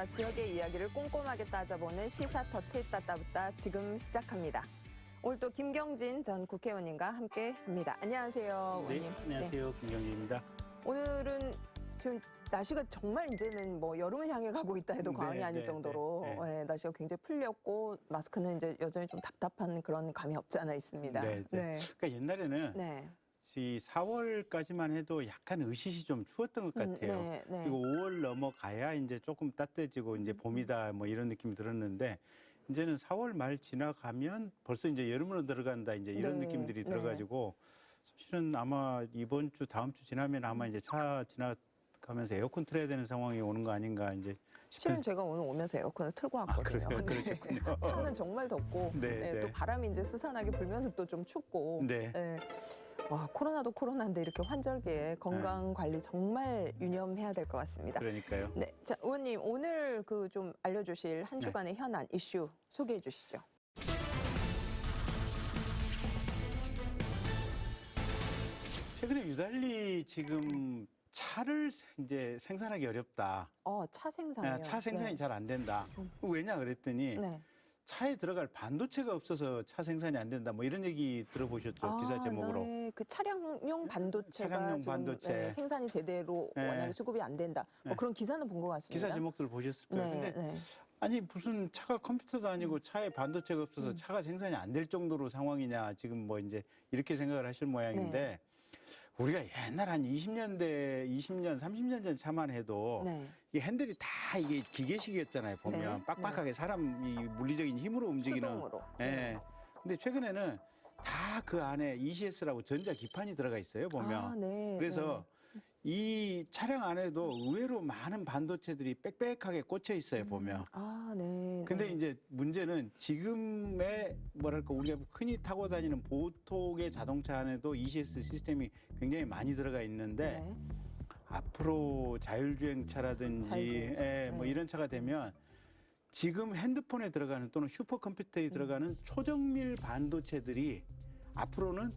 지역의 이야기를 꼼꼼하게 따져보는 시사터치 따따붙다 지금 시작합니다. 오늘 또 김경진 전 국회의원님과 함께합니다. 안녕하세요, 네, 의원님. 안녕하세요, 김경진입니다. 오늘은 지금 날씨가 정말 이제는 뭐 여름을 향해 가고 있다 해도 과언이 아닐 정도로 날씨가 굉장히 풀렸고 마스크는 이제 여전히 좀 답답한 그런 감이 없지 않아 있습니다. 네. 그러니까 옛날에는 이 4월까지만 해도 약간 으시시 좀 추웠던 것 같아요. 그리고 5월 넘어가야 이제 조금 따뜻해지고 이제 봄이다 뭐 이런 느낌이 들었는데 이제는 4월 말 지나가면 벌써 이제 여름으로 들어간다 이제 이런 느낌들이 들어가지고 사실은 아마 이번 주 다음 주 지나면 아마 이제 차 지나가면서 에어컨 틀어야 되는 상황이 오는 거 아닌가 이제 실은 제가 오늘 오면서 에어컨을 틀고 왔거든요. 그래요? 그러셨군요. 차는 정말 덥고 또 바람이 이제 스산하게 불면 또 좀 춥고 와, 코로나도 코로나인데 이렇게 환절기에 건강 관리 정말 유념해야 될 것 같습니다. 그러니까요. 네, 자 의원님 오늘 그 좀 알려주실 한 주간의 현안 이슈 소개해 주시죠. 최근에 유달리 지금 차를 이제 생산하기 어렵다. 차 생산이요? 차 생산이 잘 안 된다. 왜냐 그랬더니 차에 들어갈 반도체가 없어서 차 생산이 안 된다. 뭐 이런 얘기 들어보셨죠? 기사 제목으로. 네. 그 차량용 반도체가 차량용 지금 반도체. 생산이 제대로 원활히 수급이 안 된다. 뭐 그런 기사는 본 것 같습니다. 기사 제목들 보셨을 거예요. 근데 아니 무슨 차가 컴퓨터도 아니고 차에 반도체가 없어서 차가 생산이 안 될 정도로 상황이냐 지금 뭐 이제 이렇게 생각을 하실 모양인데 우리가 옛날 한 20년대, 20년, 30년 전 차만 해도 이 핸들이 다 이게 기계식이었잖아요. 보면 빡빡하게 사람이 물리적인 힘으로 움직이는. 수동으로. 근데 최근에는 다 그 안에 ECS라고 전자 기판이 들어가 있어요. 보면. 그래서 이 차량 안에도 의외로 많은 반도체들이 빽빽하게 꽂혀 있어요. 보면. 근데 이제 문제는 지금의 뭐랄까 우리가 흔히 타고 다니는 보통의 자동차 안에도 ECS 시스템이 굉장히 많이 들어가 있는데 앞으로 자율주행차라든지 뭐 이런 차가 되면 지금 핸드폰에 들어가는 또는 슈퍼컴퓨터에 들어가는 초정밀 반도체들이 앞으로는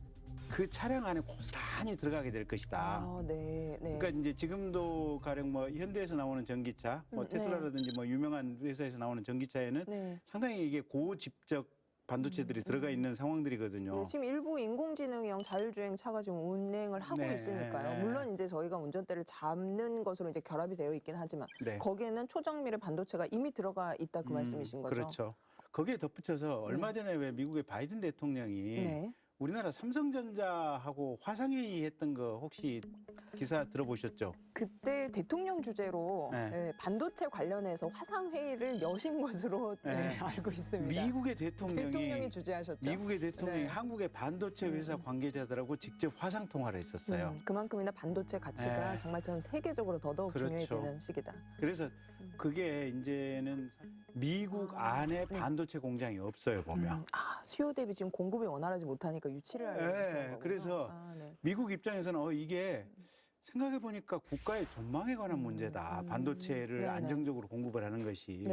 그 차량 안에 고스란히 들어가게 될 것이다. 그러니까 이제 지금도 가령 뭐 현대에서 나오는 전기차, 뭐 테슬라라든지 뭐 유명한 회사에서 나오는 전기차에는 상당히 이게 고집적 반도체들이 들어가 있는 상황들이거든요. 지금 일부 인공지능형 자율주행 차가 지금 운행을 하고 있으니까요. 물론 이제 저희가 운전대를 잡는 것으로 이제 결합이 되어 있긴 하지만 거기에는 초정밀의 반도체가 이미 들어가 있다 그 말씀이신 거죠? 그렇죠. 거기에 덧붙여서 얼마 전에 왜 미국의 바이든 대통령이 우리나라 삼성전자하고 화상회의 거 혹시 기사 들어보셨죠? 그때 대통령 주재로 반도체 관련해서 화상회의를 여신 것으로 알고 있습니다. 미국의 대통령이 주재하셨죠. 미국의 대통령이 한국의 반도체 회사 관계자들하고 직접 화상 통화를 했었어요. 그만큼이나 반도체 가치가 정말 전 세계적으로 더더욱 중요해지는 시기다. 그래서 그게 이제는 미국 안에 반도체 공장이 없어요, 보면. 수요 대비 지금 공급이 원활하지 못하니까 유치를 하려고. 그래서 미국 입장에서는 이게 생각해 보니까 국가의 전망에 관한 문제다. 반도체를 안정적으로 공급을 하는 것이.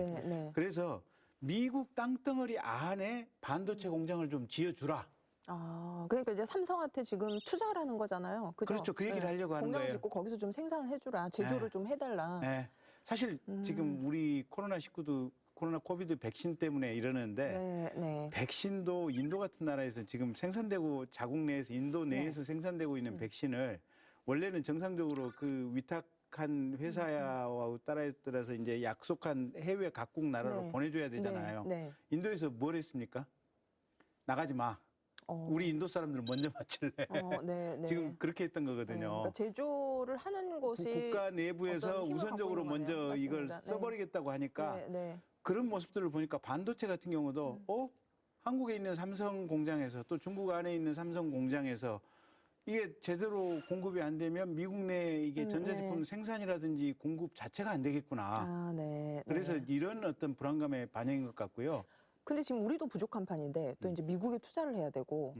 그래서 미국 땅덩어리 안에 반도체 공장을 좀 지어주라. 그러니까 이제 삼성한테 지금 투자를 하는 거잖아요. 그죠? 그렇죠. 그 얘기를 하려고 하는 거예요. 공장 짓고 거기서 좀 생산해주라. 제조를 좀 해달라. 사실 지금 우리 코로나 코비드 백신 때문에 이러는데 백신도 인도 같은 나라에서 지금 생산되고 자국 내에서 인도 내에서 생산되고 있는 백신을 원래는 정상적으로 그 위탁한 회사와 따라서 이제 약속한 해외 각국 나라로 보내줘야 되잖아요. 인도에서 뭘 했습니까? 나가지 마. 우리 인도 사람들 먼저 맞출래. 지금 그렇게 했던 거거든요. 그러니까 제조를 하는 곳이 국가 내부에서 우선적으로 먼저 이걸 써버리겠다고 하니까 그런 모습들을 보니까 반도체 같은 경우도 한국에 있는 삼성 공장에서 또 중국 안에 있는 삼성 공장에서 이게 제대로 공급이 안 되면 미국 내 이게 전자제품 생산이라든지 공급 자체가 안 되겠구나. 그래서 이런 어떤 불안감의 반영인 것 같고요. 근데 지금 우리도 부족한 판인데 또 이제 미국에 투자를 해야 되고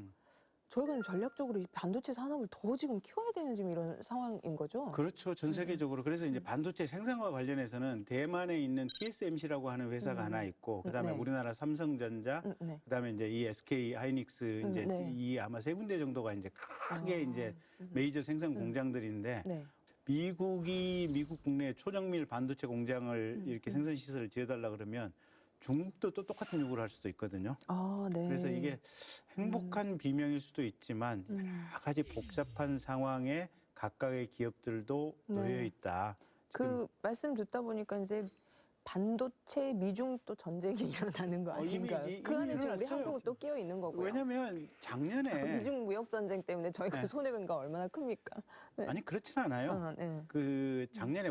저희가 전략적으로 이 반도체 산업을 더 지금 키워야 되는 지금 이런 상황인 거죠? 그렇죠. 전 세계적으로. 그래서 이제 반도체 생산과 관련해서는 대만에 있는 TSMC라고 하는 회사가 하나 있고, 그다음에 우리나라 삼성전자, 그다음에 이제 이 SK 하이닉스 이제 이 아마 세 군데 정도가 이제 크게 이제 메이저 생산 공장들인데 미국 국내에 초정밀 반도체 공장을 이렇게 생산 시설을 지어달라 그러면 중국도 또 똑같은 요구를 할 수도 있거든요. 아, 네. 그래서 이게 행복한 비명일 수도 있지만 여러 가지 복잡한 상황에 각각의 기업들도 놓여 있다. 그 말씀 듣다 보니까 이제 반도체 미중 또 전쟁이 일어나는 거 아닌가요? 그 안에 지금 우리 한국은 또 끼어 있는 거고요. 왜냐하면 작년에 미중 무역 전쟁 때문에 저희가 손해가 얼마나 큽니까? 네. 아니 그렇진 않아요. 그 작년에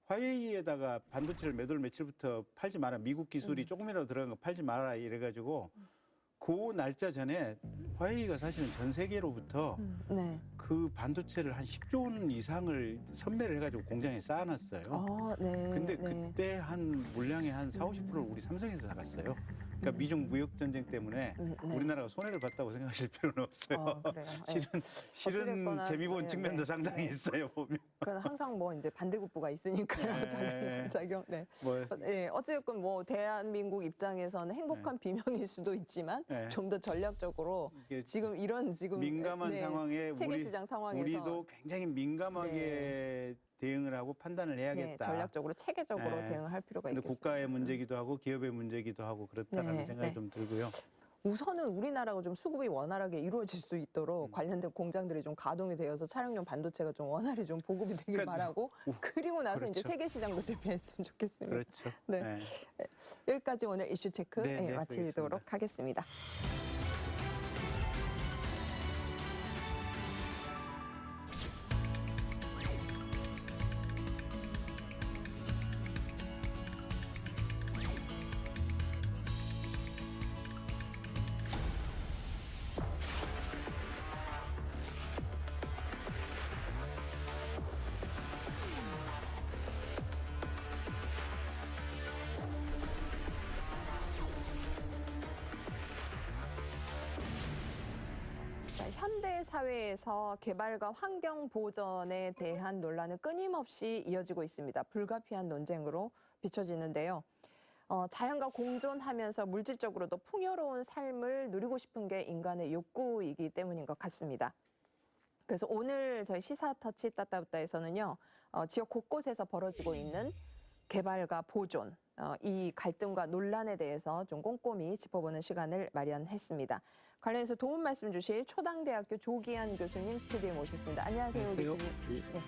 화웨이에다가 반도체를 몇 월 며칠부터 팔지 마라. 미국 기술이 조금이라도 들어간 거 팔지 마라 이래가지고 그 날짜 전에 화웨이가 사실은 전 세계로부터 그 반도체를 한 10조 원 이상을 선매를 해가지고 공장에 쌓아놨어요. 아, 네. 근데 그때 한 물량의 한 40~50%를 우리 삼성에서 사갔어요. 그러니까 미중 무역 전쟁 때문에 우리나라가 손해를 봤다고 생각하실 필요는 없어요. 그래요. 실은 재미 본 측면도 상당히 있어요, 보면. 그래서 항상 뭐 이제 반대급부가 있으니까요. 작용. 네. 어쨌든 뭐 대한민국 입장에서는 행복한 비명일 수도 있지만 좀 더 전략적으로 지금 민감한 상황에 세계 시장 상황에서 우리도 굉장히 민감하게 대응을 하고 판단을 해야겠다. 전략적으로 체계적으로 대응을 할 필요가 있겠습니다. 국가의 문제기도 하고 기업의 문제기도 하고 그렇다는 생각이 좀 들고요. 우선은 우리나라가 좀 수급이 원활하게 이루어질 수 있도록 관련된 공장들이 좀 가동이 되어서 차량용 반도체가 좀 원활히 좀 보급이 되길 바라고 그리고 나서 이제 세계 시장도 준비했으면 좋겠습니다. 그렇죠. 네. 여기까지 오늘 이슈 체크 마치도록 하겠습니다. 현대 사회에서 개발과 환경 보전에 대한 논란은 끊임없이 이어지고 있습니다. 불가피한 논쟁으로 비춰지는데요. 자연과 공존하면서 물질적으로도 풍요로운 삶을 누리고 싶은 게 인간의 욕구이기 때문인 것 같습니다. 그래서 오늘 저희 시사터치 따따부따에서는요, 지역 곳곳에서 벌어지고 있는 개발과 보존, 이 갈등과 논란에 대해서 좀 꼼꼼히 짚어보는 시간을 마련했습니다. 관련해서 도움 말씀 주실 초당대학교 조기한 교수님 스튜디오에 모셨습니다. 안녕하세요, 교수님. 네.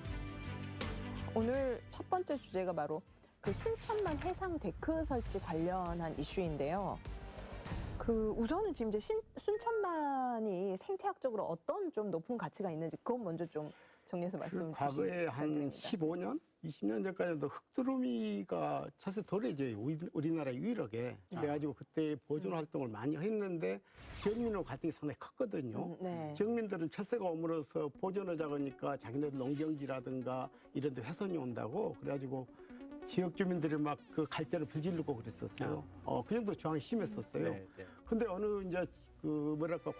오늘 첫 번째 주제가 바로 그 순천만 해상 데크 설치 관련한 이슈인데요. 우선은 지금 이제 순천만이 생태학적으로 어떤 좀 높은 가치가 있는지 그건 먼저 좀 정리해서 말씀 주시기 과거에 한 15년, 20년 전까지도 흙두루미가 차세 도래지 우리나라 유일하게 그래가지고 그때 보존 활동을 많이 했는데 지역민하고 갈등이 상당히 컸거든요. 지역민들은 철새가 오므려서 보존하자 그러니까 자기네들 농경지라든가 이런 데 훼손이 온다고 그래가지고 지역 주민들이 막 그 갈대를 불지르고 그랬었어요. 그 정도 저항이 심했었어요. 근데 어느 이제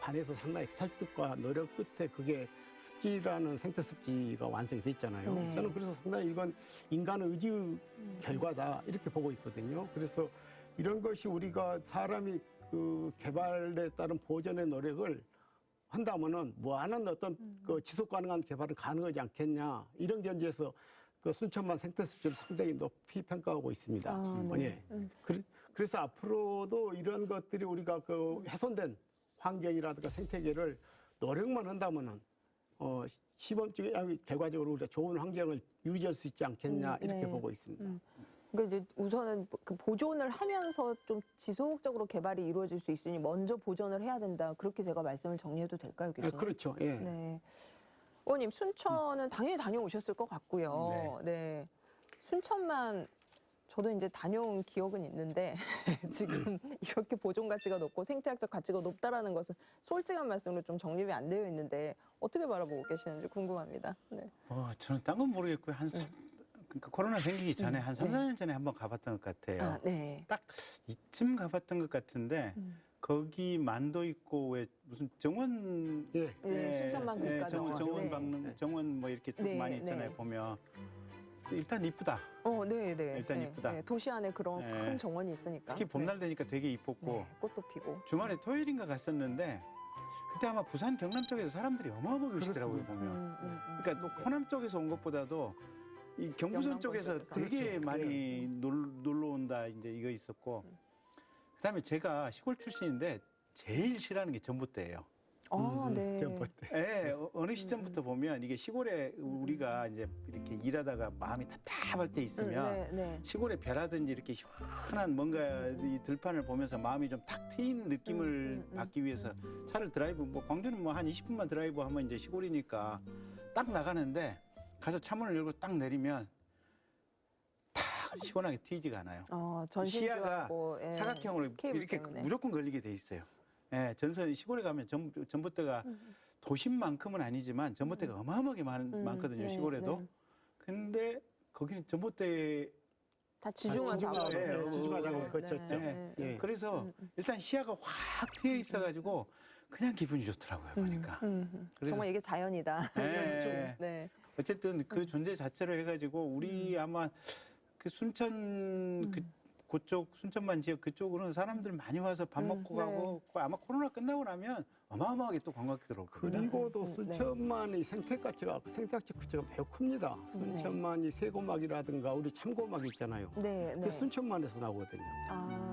관에서 상당히 설득과 노력 끝에 그게 습지라는 생태 습지가 완성이 됐잖아요. 저는 그래서 상당히 이건 인간의 의지 결과다 이렇게 보고 있거든요. 그래서 이런 것이 우리가 사람이 그 개발에 따른 보존의 노력을 한다면은 무한한 어떤 그 지속 가능한 개발은 가능하지 않겠냐 이런 견지에서 그 순천만 생태 습지를 상당히 높이 평가하고 있습니다. 그래서 앞으로도 이런 것들이 우리가 그 훼손된 환경이라든가 생태계를 노력만 한다면은 시범적인 결과적으로 우리가 좋은 환경을 유지할 수 있지 않겠냐 이렇게 보고 있습니다. 그러니까 이제 우선은 그 보존을 하면서 좀 지속적으로 개발이 이루어질 수 있으니 먼저 보존을 해야 된다. 그렇게 제가 말씀을 정리해도 될까요, 교수님? 그렇죠. 예. 네. 의원님, 순천은 당연히 다녀오셨을 것 같고요. 네. 순천만 저도 이제 다녀온 기억은 있는데 지금 이렇게 보존 가치가 높고 생태학적 가치가 높다라는 것은 솔직한 말씀으로 좀 정립이 안 되어 있는데 어떻게 바라보고 계시는지 궁금합니다. 네. 저는 딴 건 모르겠고요. 그러니까 코로나 생기기 전에 한 3, 4년 전에 한번 가봤던 것 같아요. 딱 이쯤 가봤던 것 같은데 거기 만도 있고 왜 무슨 정원 순천만 국가정원 정원 박는 정원 뭐 이렇게 쭉 많이 있잖아요. 보면 일단 이쁘다. 일단 이쁘다. 도시 안에 그런 큰 정원이 있으니까. 특히 봄날 되니까 되게 이뻤고 꽃도 피고. 주말에 토요일인가 갔었는데 그때 아마 부산 경남 쪽에서 사람들이 어마어마하게 오시더라고요 보면. 그러니까 또 호남 쪽에서 온 것보다도 이 경부선 쪽에서 쪽에서. 되게 그렇죠. 많이 놀러 온다 이제 이거 있었고, 그다음에 제가 시골 출신인데 제일 싫어하는 게 전봇대예요. 네. 전봇대. 예, 어느 시점부터 보면 이게 시골에 우리가 이제 이렇게 일하다가 마음이 답답할 때 있으면 네. 시골의 벼라든지 이렇게 시원한 뭔가 이 들판을 보면서 마음이 좀 탁 트인 느낌을 받기 위해서 차를 드라이브, 뭐 광주는 뭐 한 20분만 드라이브 하면 이제 시골이니까 딱 나가는데 가서 차문을 열고 딱 내리면 딱 시원하게 트이지가 않아요. 시야가 전신주하고 사각형으로 케이블 이렇게 때문에. 무조건 걸리게 돼 있어요. 예, 전선 시골에 가면 전봇대가 도심만큼은 아니지만 전봇대가 어마어마하게 많거든요, 네, 시골에도. 네. 근데 거기는 전봇대 다 지중화 지중화 작업. 작업, 지중화 작업 거쳤죠. 예. 그래서 일단 시야가 확 트여 있어가지고 그냥 기분이 좋더라고요, 보니까. 그래서 정말 이게 자연이다. 예. 네. 어쨌든 그 존재 자체로 해가지고 우리 아마 그 순천 그쪽 순천만 지역 그쪽으로는 사람들 많이 와서 밥 먹고 네. 가고 아마 코로나 끝나고 나면 어마어마하게 또 관광객들 올 겁니다. 그리고 또 네. 순천만의 생태가치가 매우 큽니다. 순천만이 새고막이라든가 우리 참고막 있잖아요. 네. 그 순천만에서 나오거든요.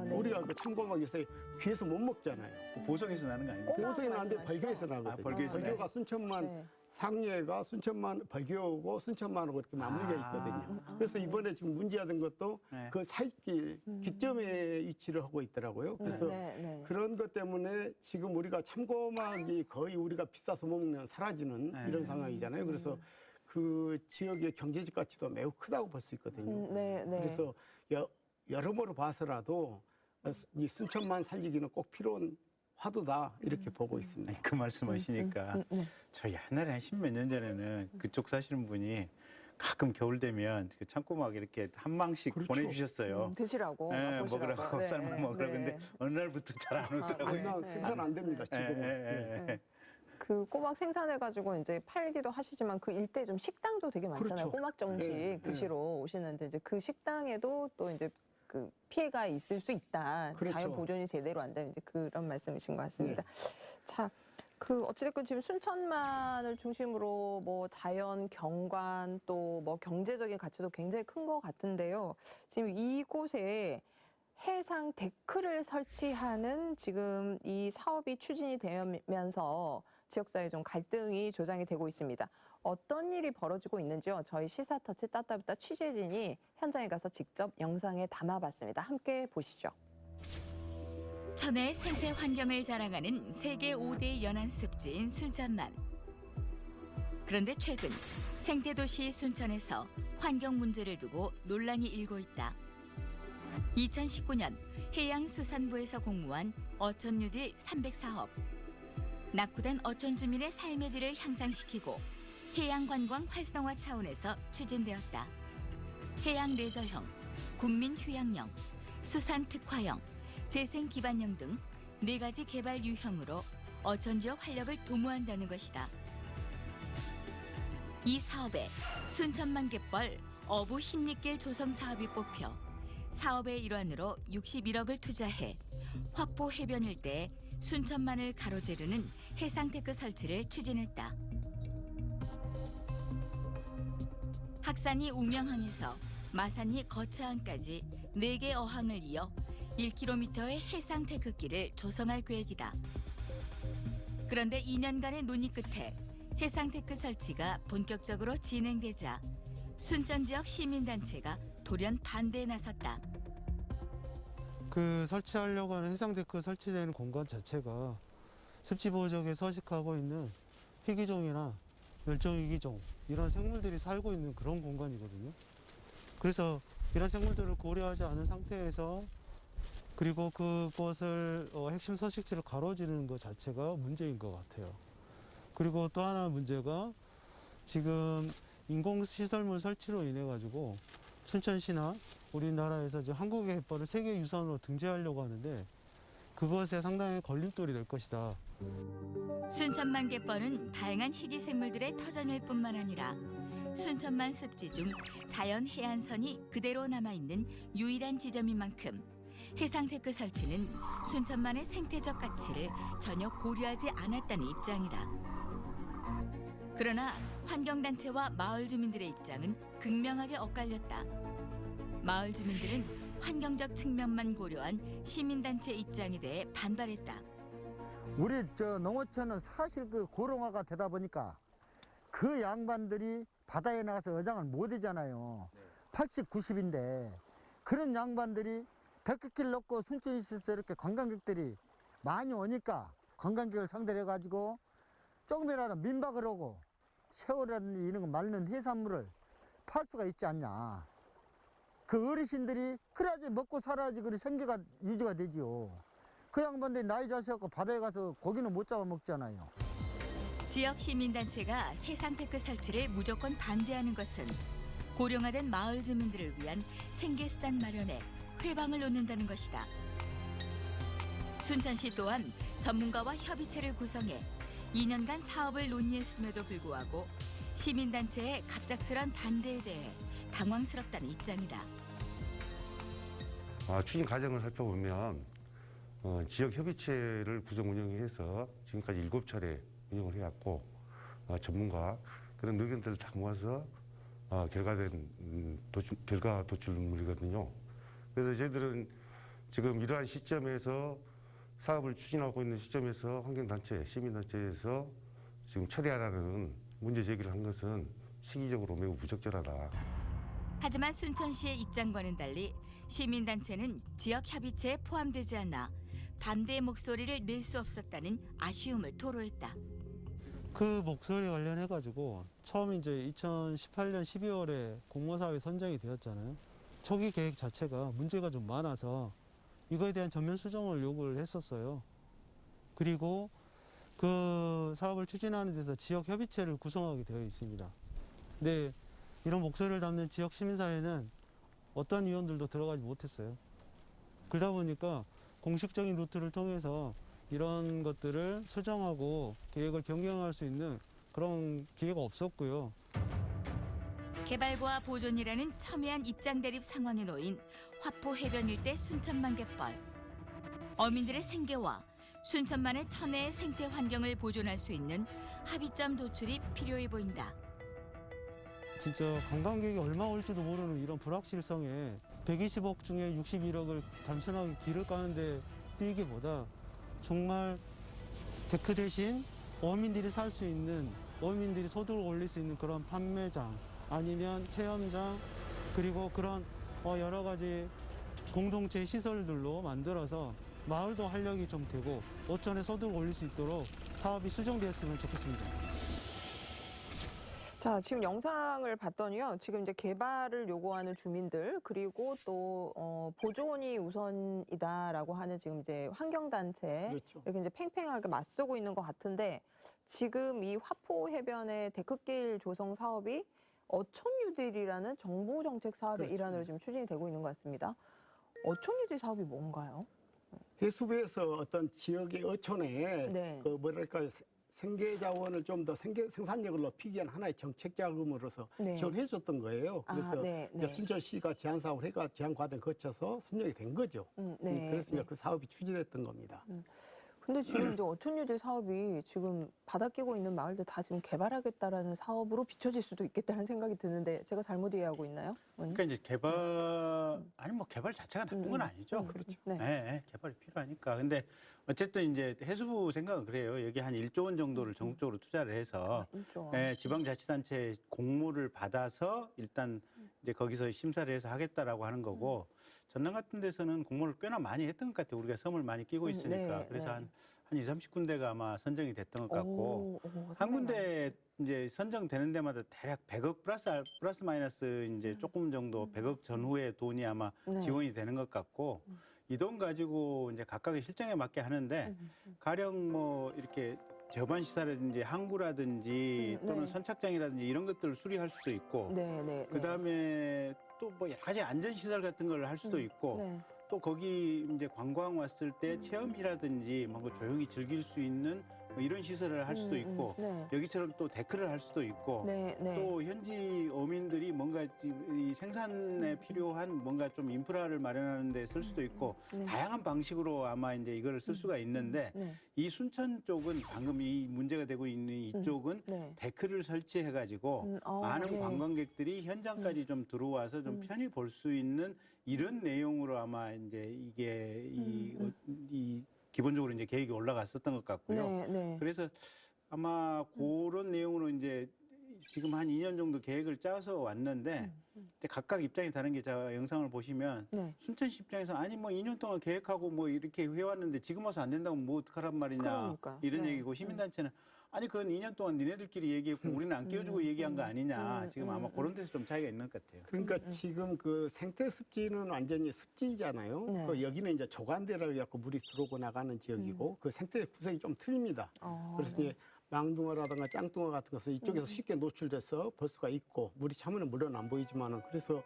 네. 우리가 그 참고막 요새 귀에서 못 먹잖아요. 보성에서 나는 거 아닙니까? 꼬막 보성이 나는데 말씀하시죠? 벌교에서 나거든요. 아, 벌교에서 벌교가 순천만 네. 상례가 순천만 벌교고 순천만하고 이렇게 맞물려 있거든요. 그래서 이번에 지금 문제화된 것도 네. 그 사이길 기점에 위치를 하고 있더라고요. 그래서 네. 그런 것 때문에 지금 우리가 참고막이 거의 우리가 비싸서 먹는 사라지는 네. 이런 상황이잖아요. 그래서 그 지역의 경제적 가치도 매우 크다고 볼 수 있거든요. 네. 그래서 여러모로 봐서라도 이 순천만 살리기는 꼭 필요한 화두다 이렇게 보고 있습니다. 아니, 그 말씀하시니까 저 옛날에 한 십몇 년 전에는 그쪽 사시는 분이 가끔 겨울 되면 그 창고막 이렇게 한 망씩 그렇죠. 보내주셨어요. 드시라고. 예, 맛보시라고. 먹으라고 네, 삶아 먹으라고. 네. 근데 어느 날부터 잘 안 오더라고요. 아니, 생산 안 됩니다 지금은. 예. 그 꼬막 생산해가지고 이제 팔기도 하시지만 그 일대 좀 식당도 되게 많잖아요. 그렇죠. 꼬막 정식 네, 드시러 오시는데 이제 그 식당에도 또 이제 그 피해가 있을 수 있다. 그렇죠. 자연 보존이 제대로 안 되는 이제 그런 말씀이신 것 같습니다. 자, 그 어찌됐건 지금 순천만을 중심으로 뭐 자연 경관 또 뭐 경제적인 가치도 굉장히 큰 것 같은데요. 지금 이곳에 해상 데크를 설치하는 지금 이 사업이 추진이 되면서 지역사회 좀 갈등이 조장이 되고 있습니다. 어떤 일이 벌어지고 있는지요? 저희 시사터치 따따부따 취재진이 현장에 가서 직접 영상에 담아봤습니다. 함께 보시죠. 천혜의 생태 환경을 자랑하는 세계 5대 연안 습지인 순천만. 그런데 최근 생태도시 순천에서 환경 문제를 두고 논란이 일고 있다. 2019년 해양수산부에서 공모한 어촌뉴딜 300사업. 낙후된 어촌 주민의 삶의 질을 향상시키고 해양관광 활성화 차원에서 추진되었다. 해양 레저형, 국민 휴양형, 수산 특화형, 재생 기반형 등 4가지 개발 유형으로 어촌 지역 활력을 도모한다는 것이다. 이 사업에 순천만 갯벌 어부 십리길 조성 사업이 뽑혀 사업의 일환으로 61억을 투자해 확보 해변 일대에 순천만을 가로지르는 해상테크 설치를 추진했다. 학산이 웅명항에서 마산리 거차항까지 4개 어항을 이어 1km의 해상테크길을 조성할 계획이다. 그런데 2년간의 논의 끝에 해상테크 설치가 본격적으로 진행되자 순천 지역 시민단체가 돌연 반대에 나섰다. 그 설치하려고 하는 해상데크 설치되는 공간 자체가 습지보호지역에 서식하고 있는 희귀종이나 멸종위기종 이런 생물들이 살고 있는 그런 공간이거든요. 그래서 이런 생물들을 고려하지 않은 상태에서 그리고 그것을 핵심 서식지를 가로지르는 것 자체가 문제인 것 같아요. 그리고 또 하나 문제가 지금 인공시설물 설치로 인해 가지고 순천시나 우리나라에서 이제 한국의 갯벌을 세계유산으로 등재하려고 하는데 그것에 상당히 걸림돌이 될 것이다. 순천만 갯벌은 다양한 희귀 생물들의 터전일 뿐만 아니라 순천만 습지 중 자연 해안선이 그대로 남아있는 유일한 지점인 만큼 해상테크 설치는 순천만의 생태적 가치를 전혀 고려하지 않았다는 입장이다. 그러나 환경단체와 마을 주민들의 입장은 극명하게 엇갈렸다. 마을 주민들은 환경적 측면만 고려한 시민단체 입장에 대해 반발했다. 우리 농어촌은 사실 그 고령화가 되다 보니까 그 양반들이 바다에 나가서 어장을 못 하잖아요. 80, 90인데 그런 양반들이 데크길 넣고 순천시에서 이렇게 관광객들이 많이 오니까 관광객을 상대로 해가지고 조금이라도 민박을 하고 새우라든지 이런 거 말린 해산물을 팔 수가 있지 않냐. 그 어르신들이 그래야지 먹고 살아야지 그래 생계가 유지가 되지요. 그 양반들이 나이 자셔갖고 바다에 가서 고기는 못 잡아 먹잖아요. 지역 시민단체가 해상테크 설치를 무조건 반대하는 것은 고령화된 마을 주민들을 위한 생계수단 마련에 회방을 놓는다는 것이다. 순천시 또한 전문가와 협의체를 구성해 2년간 사업을 논의했음에도 불구하고 시민단체의 갑작스런 반대에 대해 당황스럽다는 입장이다. 추진 과정을 살펴보면 지역 협의체를 구성 운영해서 지금까지 7차례 운영을 해왔고 전문가 그런 의견들을 다 모아서 결과 도출물이거든요. 그래서 저희들은 지금 이러한 시점에서 사업을 추진하고 있는 시점에서 환경단체, 시민단체에서 지금 처리하라는 문제 제기를 한 것은 시기적으로 매우 부적절하다. 하지만 순천시의 입장과는 달리 시민단체는 지역 협의체에 포함되지 않아 반대의 목소리를 낼 수 없었다는 아쉬움을 토로했다. 그 목소리 관련해가지고 처음 이제 2018년 12월에 공모사업이 선정이 되었잖아요. 초기 계획 자체가 문제가 좀 많아서 이거에 대한 전면 수정을 요구를 했었어요. 그리고 그 사업을 추진하는 데서 지역 협의체를 구성하게 되어 있습니다. 근데 이런 목소리를 담는 지역 시민사회는 어떤 위원들도 들어가지 못했어요. 그러다 보니까 공식적인 루트를 통해서 이런 것들을 수정하고 계획을 변경할 수 있는 그런 기회가 없었고요. 개발과 보존이라는 첨예한 입장 대립 상황에 놓인 화포 해변 일대 순천만 갯벌. 어민들의 생계와 순천만의 천혜의 생태 환경을 보존할 수 있는 합의점 도출이 필요해 보인다. 진짜 관광객이 얼마 올지도 모르는 이런 불확실성에 120억 중에 61억을 단순하게 길을 까는데 쓰이기보다 정말 데크 대신 어민들이 살 수 있는, 어민들이 소득을 올릴 수 있는 그런 판매장 아니면 체험장 그리고 그런 여러 가지 공동체 시설들로 만들어서 마을도 활력이 좀 되고 어촌의 소득을 올릴 수 있도록 사업이 수정되었으면 좋겠습니다. 자, 지금 영상을 봤더니요. 지금 이제 개발을 요구하는 주민들 그리고 또 보존이 우선이다라고 하는 지금 이제 환경단체 그렇죠. 이렇게 이제 팽팽하게 맞서고 있는 것 같은데 지금 이 화포 해변의 데크길 조성 사업이 어촌뉴딜이라는 정부 정책 사업의 그렇죠. 일환으로 지금 추진이 되고 있는 것 같습니다. 어촌뉴딜 사업이 뭔가요? 해수부에서 어떤 지역의 어촌에 네. 그 뭐랄까 생계 자원을 좀 더 생산력을 높이기 위한 하나의 정책 자금으로서 네. 지원해 줬던 거예요. 그래서 네, 이제 네. 순천시가 제안 사업을 해가 제안 과정 거쳐서 선정이 된 거죠. 네, 그래서 이제 네. 그 사업이 추진했던 겁니다. 근데 지금 이제 어촌뉴딜 사업이 지금 바다 끼고 있는 마을들 다 지금 개발하겠다라는 사업으로 비춰질 수도 있겠다는 생각이 드는데 제가 잘못 이해하고 있나요? 그러니까 이제 개발 아니 뭐 개발 자체가 나쁜 건 아니죠. 그렇죠. 네. 네, 개발이 필요하니까. 근데 어쨌든 이제 해수부 생각은 그래요. 여기 한 1조 원 정도를 전국적으로 투자를 해서 있죠. 지방자치단체 공모를 받아서 일단 이제 거기서 심사를 해서 하겠다라고 하는 거고 전남 같은 데서는 공모를 꽤나 많이 했던 것 같아요. 우리가 섬을 많이 끼고 있으니까. 네, 그래서 네. 한 20, 30군데가 아마 선정이 됐던 것 같고 한 상당히 군데 이제 선정되는 데마다 대략 100억 플러스 마이너스 이제 조금 정도 100억 전후의 돈이 아마 네. 지원이 되는 것 같고 이 돈 가지고 이제 각각의 실정에 맞게 하는데 가령 뭐 이렇게 저반 시설이라든지 항구라든지 또는 네. 선착장이라든지 이런 것들을 수리할 수도 있고 네, 네. 그다음에 또 뭐 여러 가지 안전 시설 같은 걸 할 수도 있고 네. 또 거기 이제 관광 왔을 때 체험이라든지 뭔가 조용히 즐길 수 있는 뭐 이런 시설을 할 수도 있고 네. 여기처럼 또 데크를 할 수도 있고 네, 네. 또 현지 어민들이 뭔가 이 생산에 필요한 뭔가 좀 인프라를 마련하는 데 쓸 수도 있고 네. 다양한 방식으로 아마 이제 이거를 쓸 수가 있는데 네. 이 순천 쪽은 방금 이 문제가 되고 있는 이쪽은 네. 데크를 설치해 가지고 많은 네. 관광객들이 현장까지 좀 들어와서 좀 편히 볼 수 있는 이런 내용으로 아마 이제 이게 이 기본적으로 이제 계획이 올라갔었던 것 같고요. 네, 네. 그래서 아마 그런 내용으로 이제 지금 한 2년 정도 계획을 짜서 왔는데 이제 각각 입장이 다른 게 제가 영상을 보시면 네. 순천시 입장에서 아니 뭐 2년 동안 계획하고 뭐 이렇게 해왔는데 지금 와서 안 된다고 뭐 어떡하란 말이냐 그러니까요. 이런 네. 얘기고 시민단체는 아니 그건 2년 동안 니네들끼리 얘기했고 우리는 안 끼워주고 얘기한 거 아니냐 지금 아마 그런 데서 좀 차이가 있는 것 같아요. 그러니까 지금 그 생태 습지는 완전히 습지잖아요. 네. 그 여기는 이제 조간대라고 해갖고 물이 들어오고 나가는 지역이고 그 생태 구성이 좀 틀립니다. 그래서 네. 이제 망둥어라든가 짱뚱어 같은 것은 이쪽에서 쉽게 노출돼서 볼 수가 있고 물이 차면 물론 안 보이지만은 그래서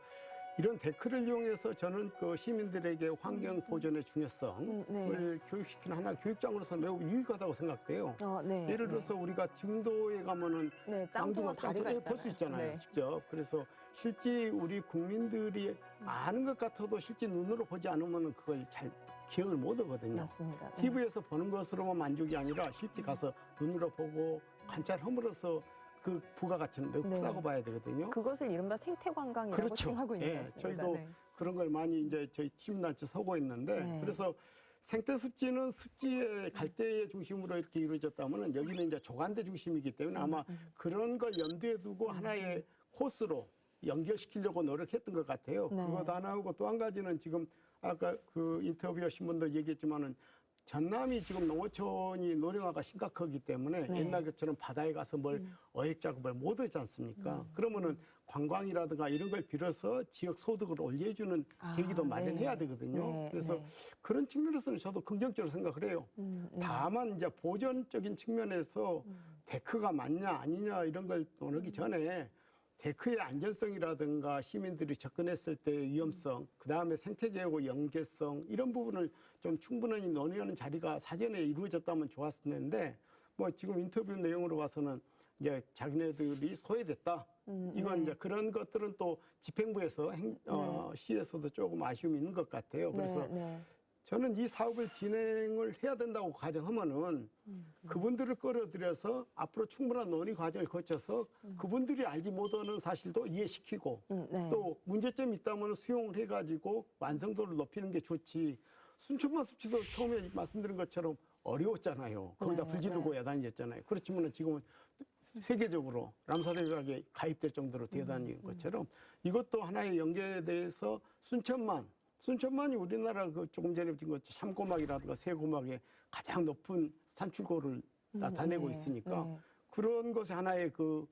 이런 데크를 이용해서 저는 그 시민들에게 환경 보존의 중요성을 네. 교육시키는 하나의 교육장으로서 매우 유익하다고 생각돼요. 네. 예를 들어서 우리가 증도에 가면은 네, 짱뚱어 다리가 있잖아요. 볼 수 있잖아요. 네. 직접. 그래서 실제 우리 국민들이 아는 것 같아도 실제 눈으로 보지 않으면 그걸 잘 기억을 못 하거든요. 맞습니다. 네. TV에서 보는 것으로만 만족이 아니라 실제 가서 눈으로 보고 관찰함으로써 그 부가가치는 매우 네. 크다고 봐야 되거든요. 그것을 이른바 생태관광이라고 그렇죠. 칭하고 있는 예, 것 같습니다. 저희도 네. 그런 걸 많이 이제 저희 시민단체 서고 있는데 네. 그래서 생태 습지는 습지의 갈대의 중심으로 이렇게 이루어졌다면 여기는 이제 조간대 중심이기 때문에 아마 그런 걸 염두에 두고 하나의 코스로 연결시키려고 노력했던 것 같아요. 네. 그것 하나 하고 또 한 가지는 지금 아까 그 인터뷰하신 분도 얘기했지만은 전남이 지금 농어촌이 노령화가 심각하기 때문에 네. 옛날 것처럼 바다에 가서 뭘 어획 작업을 못 하지 않습니까? 그러면은 관광이라든가 이런 걸 빌어서 지역 소득을 올려주는 계기도 마련해야 되거든요. 네, 그래서 네. 그런 측면에서는 저도 긍정적으로 생각을 해요. 네. 다만 이제 보존적인 측면에서 데크가 맞냐 아니냐 이런 걸 논하기 전에 데크의 안전성이라든가 시민들이 접근했을 때의 위험성, 그다음에 생태계하고 연계성 이런 부분을 좀 충분히 논의하는 자리가 사전에 이루어졌다면 좋았을 텐데 뭐 지금 인터뷰 내용으로 봐서는 이제 자기네들이 소외됐다. 이건 네. 이제 그런 것들은 또 집행부에서 시에서도 조금 아쉬움이 있는 것 같아요. 그래서 네. 저는 이 사업을 진행을 해야 된다고 가정하면은 그분들을 끌어들여서 앞으로 충분한 논의 과정을 거쳐서 그분들이 알지 못하는 사실도 이해시키고 네. 또 문제점이 있다면 수용을 해가지고 완성도를 높이는 게 좋지. 순천만 습지도 처음에 말씀드린 것처럼 어려웠잖아요. 거기다 네, 불지르고 야단이었잖아요. 그렇지만 지금은 세계적으로 람사대학에 가입될 정도로 되어다니는 것처럼 이것도 하나의 연계에 대해서 순천만이 우리나라 그 조금 전에 본 것 참고막이라든가 새고막의 가장 높은 산출고를 나타내고 네, 있으니까 네. 그런 것이 하나의 그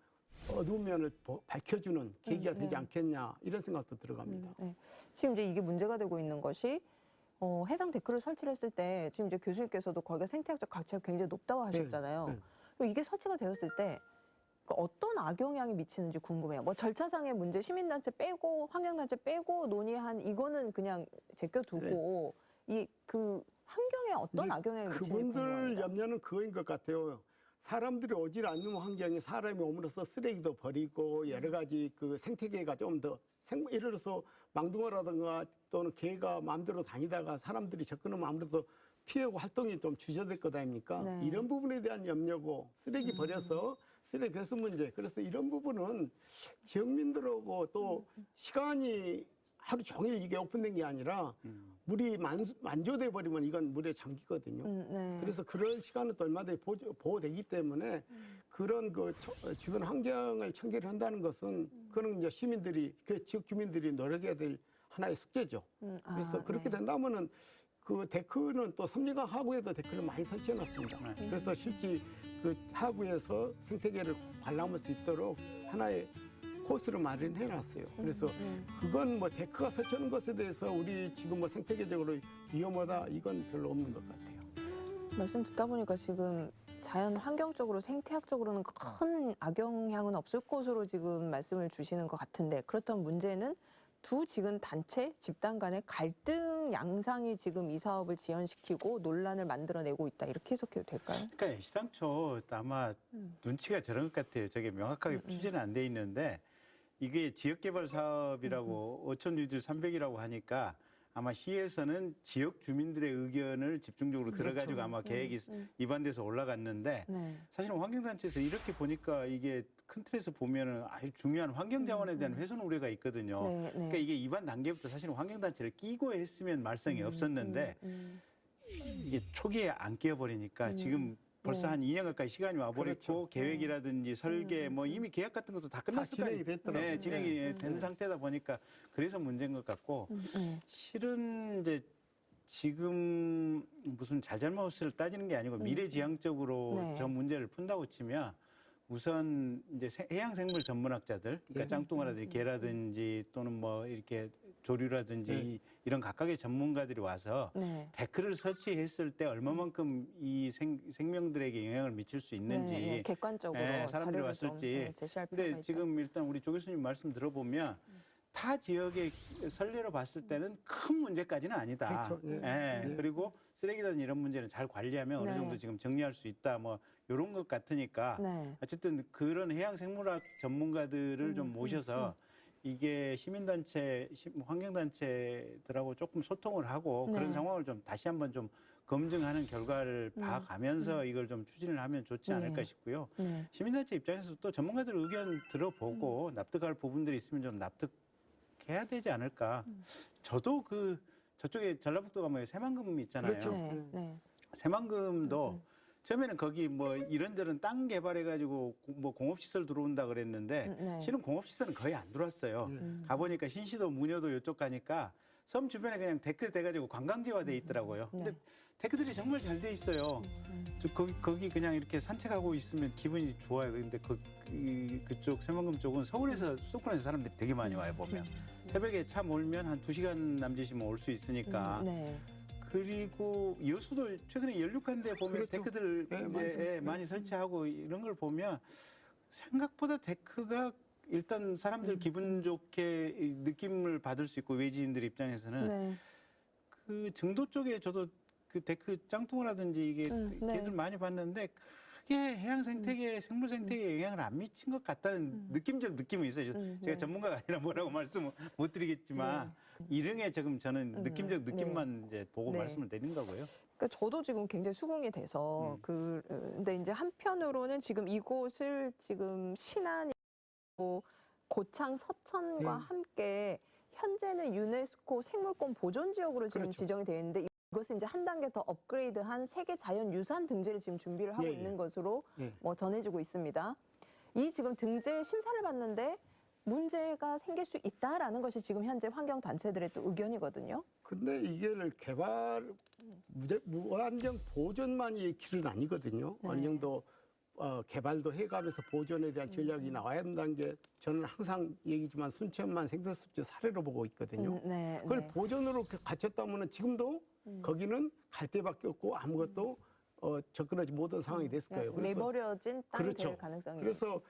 어두운 면을 밝혀주는 계기가 되지 네. 않겠냐 이런 생각도 들어갑니다. 네. 지금 이제 이게 문제가 되고 있는 것이 해상 데크를 설치를 했을 때 지금 이제 교수님께서도 거기가 생태학적 가치가 굉장히 높다고 하셨잖아요. 네. 그럼 이게 설치가 되었을 때 어떤 악영향이 미치는지 궁금해요. 뭐 절차상의 문제, 시민단체 빼고 환경단체 빼고 논의한 이거는 그냥 제껴두고 이 그 환경에 어떤 이제 악영향이 미치는지 그분들 궁금합니다. 염려는 그거인 것 같아요. 사람들이 오질 않는 환경에 사람이 오므로써 쓰레기도 버리고 여러 가지 그 생태계가 좀 더 예를 들어서 망둥어라든가 또는 개가 마음대로 다니다가 사람들이 접근하면 아무래도 피하고 활동이 좀 주저될 것 아닙니까? 네. 이런 부분에 대한 염려고 쓰레기 버려서 쓰레기 회수 문제. 그래서 이런 부분은 지역민들하고 또 시간이 하루 종일 이게 오픈된 게 아니라 물이 만조돼 버리면 이건 물에 잠기거든요. 네. 그래서 그럴 시간은 또 얼마든지 보호되기 때문에 그런 그 주변 환경을 청결히 한다는 것은 그런 이제 시민들이 그 지역 주민들이 노력해야 될 하나의 숙제죠. 그래서 그렇게 네. 된다면은 그 데크는 또 섬진강 하구에도 데크를 많이 설치해 놨습니다. 그래서 실제 그 하구에서 생태계를 관람할 수 있도록 하나의 코스를 마련해 놨어요. 그래서 그건 뭐 데크가 설치하는 것에 대해서 우리 지금 뭐 생태계적으로 위험하다 이건 별로 없는 것 같아요. 말씀 듣다 보니까 지금 자연 환경적으로 생태학적으로는 큰 악영향은 없을 것으로 지금 말씀을 주시는 것 같은데 그렇다면 문제는 두 지금 단체 집단 간의 갈등 양상이 지금 이 사업을 지연시키고 논란을 만들어내고 있다. 이렇게 해석해도 될까요? 그러니까 시당초 아마 눈치가 저런 것 같아요. 저게 명확하게 추진은 안 돼 있는데 이게 지역개발 사업이라고 어촌 뉴딜 300이라고 하니까 아마 시에서는 지역 주민들의 의견을 집중적으로 들어가지고 그렇죠. 아마 계획이 입안돼서 올라갔는데 네. 사실은 환경단체에서 이렇게 보니까 이게 큰 틀에서 보면은 아주 중요한 환경 자원에 대한 훼손 우려가 있거든요. 네, 네. 그러니까 이게 입안 단계부터 사실은 환경단체를 끼고 했으면 말썽이 없었는데 이게 초기에 안 끼어버리니까 지금 벌써 네. 한 2년 가까이 시간이 와버렸고 그렇죠. 계획이라든지 설계 뭐 이미 계약 같은 것도 다 끝났을 진행이 거예요. 됐더라고요. 네, 진행이 된 상태다 보니까 그래서 문제인 것 같고 실은 이제 지금 무슨 잘잘못을 따지는 게 아니고 미래지향적으로 네. 저 문제를 푼다고 치면 우선 이제 해양생물 전문학자들, 그러니까 짱뚱어라든지 개라든지 또는 뭐 이렇게 조류라든지 이런 각각의 전문가들이 와서 네. 데크를 설치했을 때 얼마만큼 이 생명들에게 영향을 미칠 수 있는지 네, 네. 객관적으로 네, 사람들이 자료를 왔을지. 좀, 네, 제시할 필요가 근데 있다. 지금 일단 우리 조 교수님 말씀 들어보면 타 지역의 선례로 봤을 때는 큰 문제까지는 아니다. 그렇죠. 예. 예. 그리고 쓰레기라든지 이런 문제는 잘 관리하면 네. 어느 정도 지금 정리할 수 있다. 뭐 이런 것 같으니까 네. 어쨌든 그런 해양생물학 전문가들을 좀 모셔서 이게 시민단체, 환경단체들하고 조금 소통을 하고 네. 그런 상황을 좀 다시 한번 좀 검증하는 결과를 봐가면서 이걸 좀 추진을 하면 좋지 네. 않을까 싶고요. 네. 시민단체 입장에서 또 전문가들 의견 들어보고 납득할 부분들이 있으면 좀 납득해야 되지 않을까. 저도 저쪽에 전라북도 가면 새만금 있잖아요. 그렇죠. 네. 네. 새만금도 처음에는 거기 뭐 이런저런 땅 개발해가지고 뭐 공업시설 들어온다 그랬는데 네. 실은 공업시설은 거의 안 들어왔어요. 가보니까 신시도 문여도 이쪽 가니까 섬 주변에 그냥 데크 돼가지고 관광지화돼 있더라고요. 근데 네. 데크들이 정말 잘 돼 있어요. 거기 그냥 이렇게 산책하고 있으면 기분이 좋아요. 근데 그쪽 새만금 쪽은 서울에서 수도권에서 사람들이 되게 많이 와요 보면. 새벽에 차 몰면 한 2시간 남짓이면 올 수 있으니까. 네. 그리고 여수도 최근에 연륙한 데 보면 그렇죠. 데크들 네, 이제 많이 설치하고 이런 걸 보면 생각보다 데크가 일단 사람들 기분 좋게 이 느낌을 받을 수 있고 외지인들 입장에서는 네. 그 증도 쪽에 저도 그 데크 짱뚱어라든지 이게 네. 걔들 많이 봤는데 크게 해양 생태계, 생물 생태계에 영향을 안 미친 것 같다는 느낌적 느낌이 있어요. 제가 네. 전문가가 아니라 뭐라고 말씀 못 드리겠지만 일흥에 지금 저는 느낌적 느낌만 이제 보고 네. 말씀을 드린 거고요. 그러니까 저도 지금 굉장히 수긍이 돼서 근데 이제 한편으로는 지금 이곳을 지금 신안이고 고창 서천과 함께 현재는 유네스코 생물권 보존 지역으로 지금 그렇죠. 지정이 되어 있는데 이것은 이제 한 단계 더 업그레이드한 세계 자연유산 등재를 지금 준비를 하고 예, 예. 있는 것으로 예. 뭐 전해지고 있습니다. 이 지금 등재 심사를 받는데 문제가 생길 수 있다라는 것이 지금 현재 환경 단체들의 또 의견이거든요. 근데 이게를 개발 무한정 보존만이 길은 아니거든요. 네. 어느 정도 개발도 해가면서 보존에 대한 전략이 나와야 한다는 게 저는 항상 얘기지만 순천만 생태습지 사례로 보고 있거든요. 네, 그걸 네. 보존으로 갖췄다면 지금도 거기는 갈 데밖에 없고 아무것도 접근하지 못한 상황이 됐을 거예요. 그래서 내버려진 땅이 그렇죠. 될 가능성이 그래서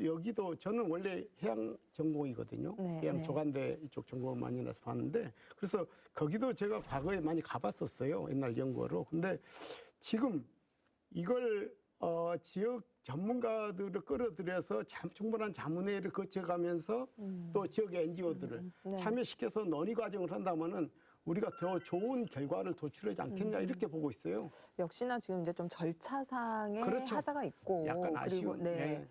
여기도 저는 원래 해양 전공이거든요. 네, 해양 네. 조간대 이쪽 전공을 많이 나서 봤는데 그래서 거기도 제가 과거에 많이 가봤었어요. 옛날 연구로. 근데 지금 이걸 지역 전문가들을 끌어들여서 충분한 자문회의를 거쳐가면서 또 지역의 NGO들을 네. 참여시켜서 논의 과정을 한다면은 우리가 더 좋은 결과를 도출하지 않겠냐 이렇게 보고 있어요. 역시나 지금 이제 좀 절차상의 그렇죠. 하자가 있고 약간 그리고 아쉬운. 네.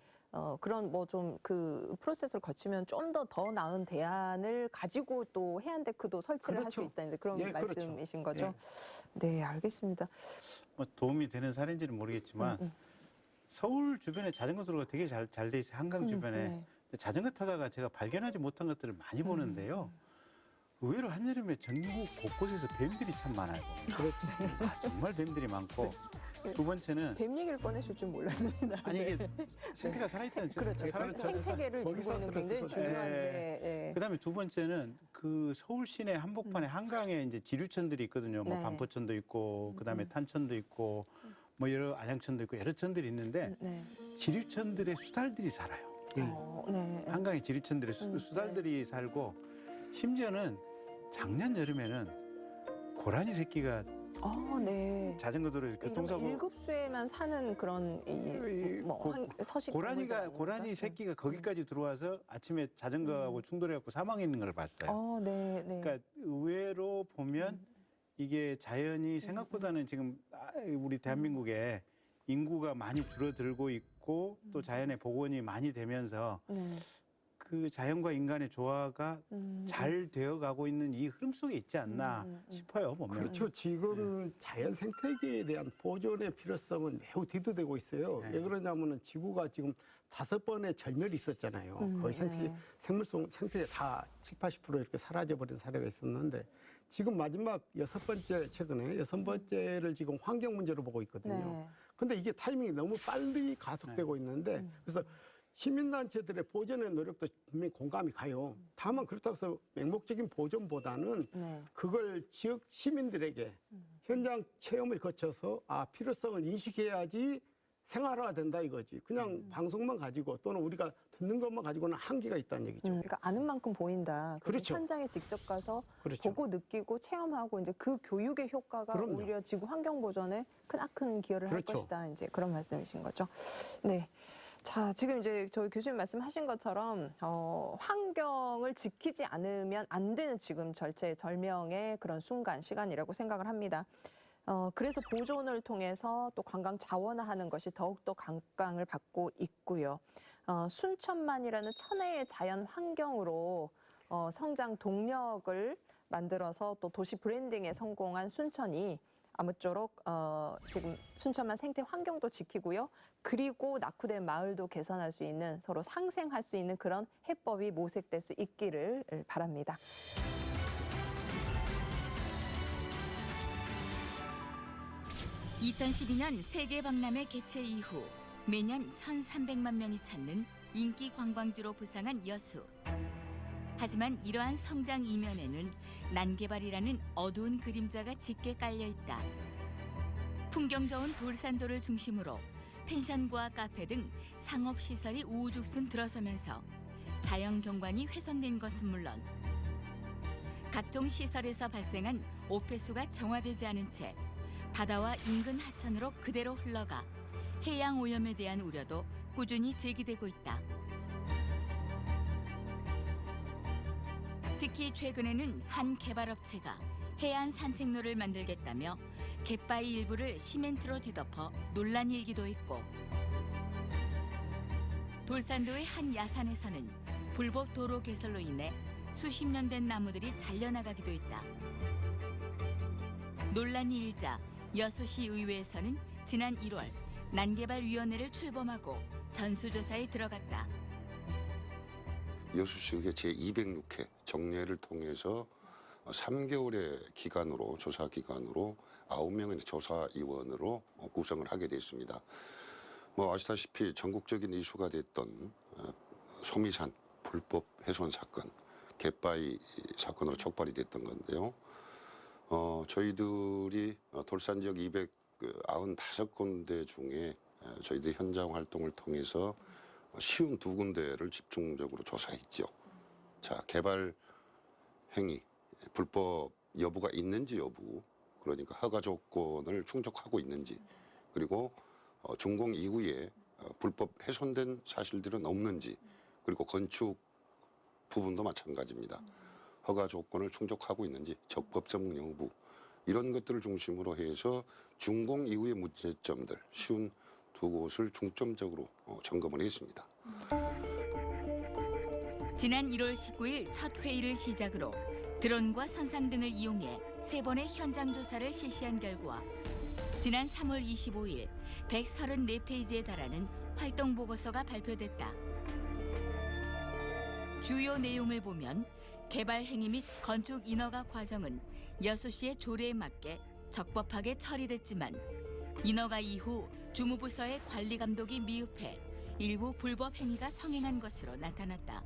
그런 뭐 좀 그 프로세스를 거치면 좀 더 나은 대안을 가지고 또 해안데크도 설치를 할 수 그렇죠. 있다는 그런 예, 그렇죠. 말씀이신 거죠? 네, 알겠습니다. 뭐 도움이 되는 사례인지는 모르겠지만 서울 주변에 자전거 도로가 되게 잘 돼 있어요. 한강 주변에. 네. 근데 자전거 타다가 제가 발견하지 못한 것들을 많이 보는데요. 의외로 한여름에 전국 곳곳에서 뱀들이 참 많아요. 정말 뱀들이 많고 두 번째는 뱀 얘기를 꺼내실 줄 몰랐습니다. 아니 네. 이게 생태가 살아있다는 그렇죠. 생태계를 거기 이루고 있는 굉장히 사슬을 중요한데. 예. 그다음에 두 번째는 그 서울 시내 한복판에 한강에 이제 지류천들이 있거든요. 뭐 네. 반포천도 있고 그다음에 탄천도 있고 뭐 여러 안양천도 있고 여러 천들이 있는데 네. 지류천들의 수달들이 살아요. 네. 한강에 지류천들의 수달들이 살고 심지어는 작년 여름에는 고라니 새끼가 네. 자전거 도로에서 교통사고 일급수에만 사는 그런 서식 고라니 새끼가 거기까지 들어와서 아침에 자전거하고 충돌해갖고 사망했는 걸 봤어요. 네. 그러니까 의외로 보면 이게 자연이 생각보다는 지금 우리 대한민국에 인구가 많이 줄어들고 있고 또 자연의 복원이 많이 되면서 그 자연과 인간의 조화가 잘 되어가고 있는 이 흐름 속에 있지 않나 싶어요, 보면. 그렇죠. 지금 자연 생태계에 대한 보존의 필요성은 매우 대두되고 있어요. 네. 왜 그러냐면은 지구가 지금 5번의 절멸이 있었잖아요. 거의 생물성 생태계 다 70~80% 이렇게 사라져버린 사례가 있었는데 지금 마지막 최근에 6번째를 지금 환경 문제로 보고 있거든요. 근데 이게 타이밍이 너무 빨리 가속되고 있는데 그래서 시민단체들의 보존의 노력도 분명히 공감이 가요. 다만 그렇다고 해서 맹목적인 보존보다는 그걸 지역 시민들에게 현장 체험을 거쳐서 필요성을 인식해야지 생활화가 된다 이거지. 그냥 방송만 가지고 또는 우리가 듣는 것만 가지고는 한계가 있다는 얘기죠. 그러니까 아는 만큼 보인다. 그렇죠. 현장에 직접 가서 그렇죠. 보고 느끼고 체험하고 이제 그 교육의 효과가 그럼요. 오히려 지구 환경 보존에 크나큰 기여를 할 그렇죠. 것이다. 이제 그런 말씀이신 거죠. 네. 자, 지금 이제 저희 교수님 말씀하신 것처럼 환경을 지키지 않으면 안 되는 지금 절체절명의 그런 순간, 시간이라고 생각을 합니다. 그래서 보존을 통해서 또 관광 자원화하는 것이 더욱더 각광을 받고 있고요. 순천만이라는 천혜의 자연 환경으로 성장 동력을 만들어서 또 도시 브랜딩에 성공한 순천이 아무쪼록 지금 순천만 생태 환경도 지키고요. 그리고 낙후된 마을도 개선할 수 있는, 서로 상생할 수 있는 그런 해법이 모색될 수 있기를 바랍니다. (2012년) 세계 박람회 개최 이후 매년 1,300만 명이 찾는 인기 관광지로 부상한 여수. 하지만 이러한 성장 이면에는 난개발이라는 어두운 그림자가 짙게 깔려 있다. 풍경 좋은 돌산도를 중심으로 펜션과 카페 등 상업시설이 우후죽순 들어서면서 자연경관이 훼손된 것은 물론 각종 시설에서 발생한 오폐수가 정화되지 않은 채 바다와 인근 하천으로 그대로 흘러가 해양 오염에 대한 우려도 꾸준히 제기되고 있다. 특히 최근에는 한 개발업체가 해안 산책로를 만들겠다며 갯바위 일부를 시멘트로 뒤덮어 논란이 일기도 했고, 돌산도의 한 야산에서는 불법 도로 개설로 인해 수십 년 된 나무들이 잘려나가기도 했다. 논란이 일자 여수시 의회에서는 지난 1월 난개발위원회를 출범하고 전수조사에 들어갔다. 여수시의회 제206회 정례를 통해서 3개월의 기간으로 조사 기간으로 9명의 조사위원으로 구성을 하게 됐습니다. 아시다시피 전국적인 이슈가 됐던 소미산 불법 훼손 사건, 갯바위 사건으로 촉발이 됐던 건데요. 저희들이 돌산 지역 295군데 중에 저희들이 현장 활동을 통해서 쉬운 2군데를 집중적으로 조사했죠. 자, 개발 행위, 불법 여부가 있는지 여부, 그러니까 허가 조건을 충족하고 있는지, 그리고 준공 이후에 불법 훼손된 사실들은 없는지, 그리고 건축 부분도 마찬가지입니다. 허가 조건을 충족하고 있는지, 적법성 여부, 이런 것들을 중심으로 해서 준공 이후의 문제점들, 쉬운 2곳을 중점적으로 점검을 했습니다. 지난 1월 19일 첫 회의를 시작으로 드론과 선상 등을 이용해 3번의 현장 조사를 실시한 결과 지난 3월 25일 134페이지에 달하는 활동 보고서가 발표됐다. 주요 내용을 보면 개발 행위 및 건축 인허가 과정은 여수시의 조례에 맞게 적법하게 처리됐지만 인허가 이후 주무부서의 관리 감독이 미흡해 일부 불법 행위가 성행한 것으로 나타났다.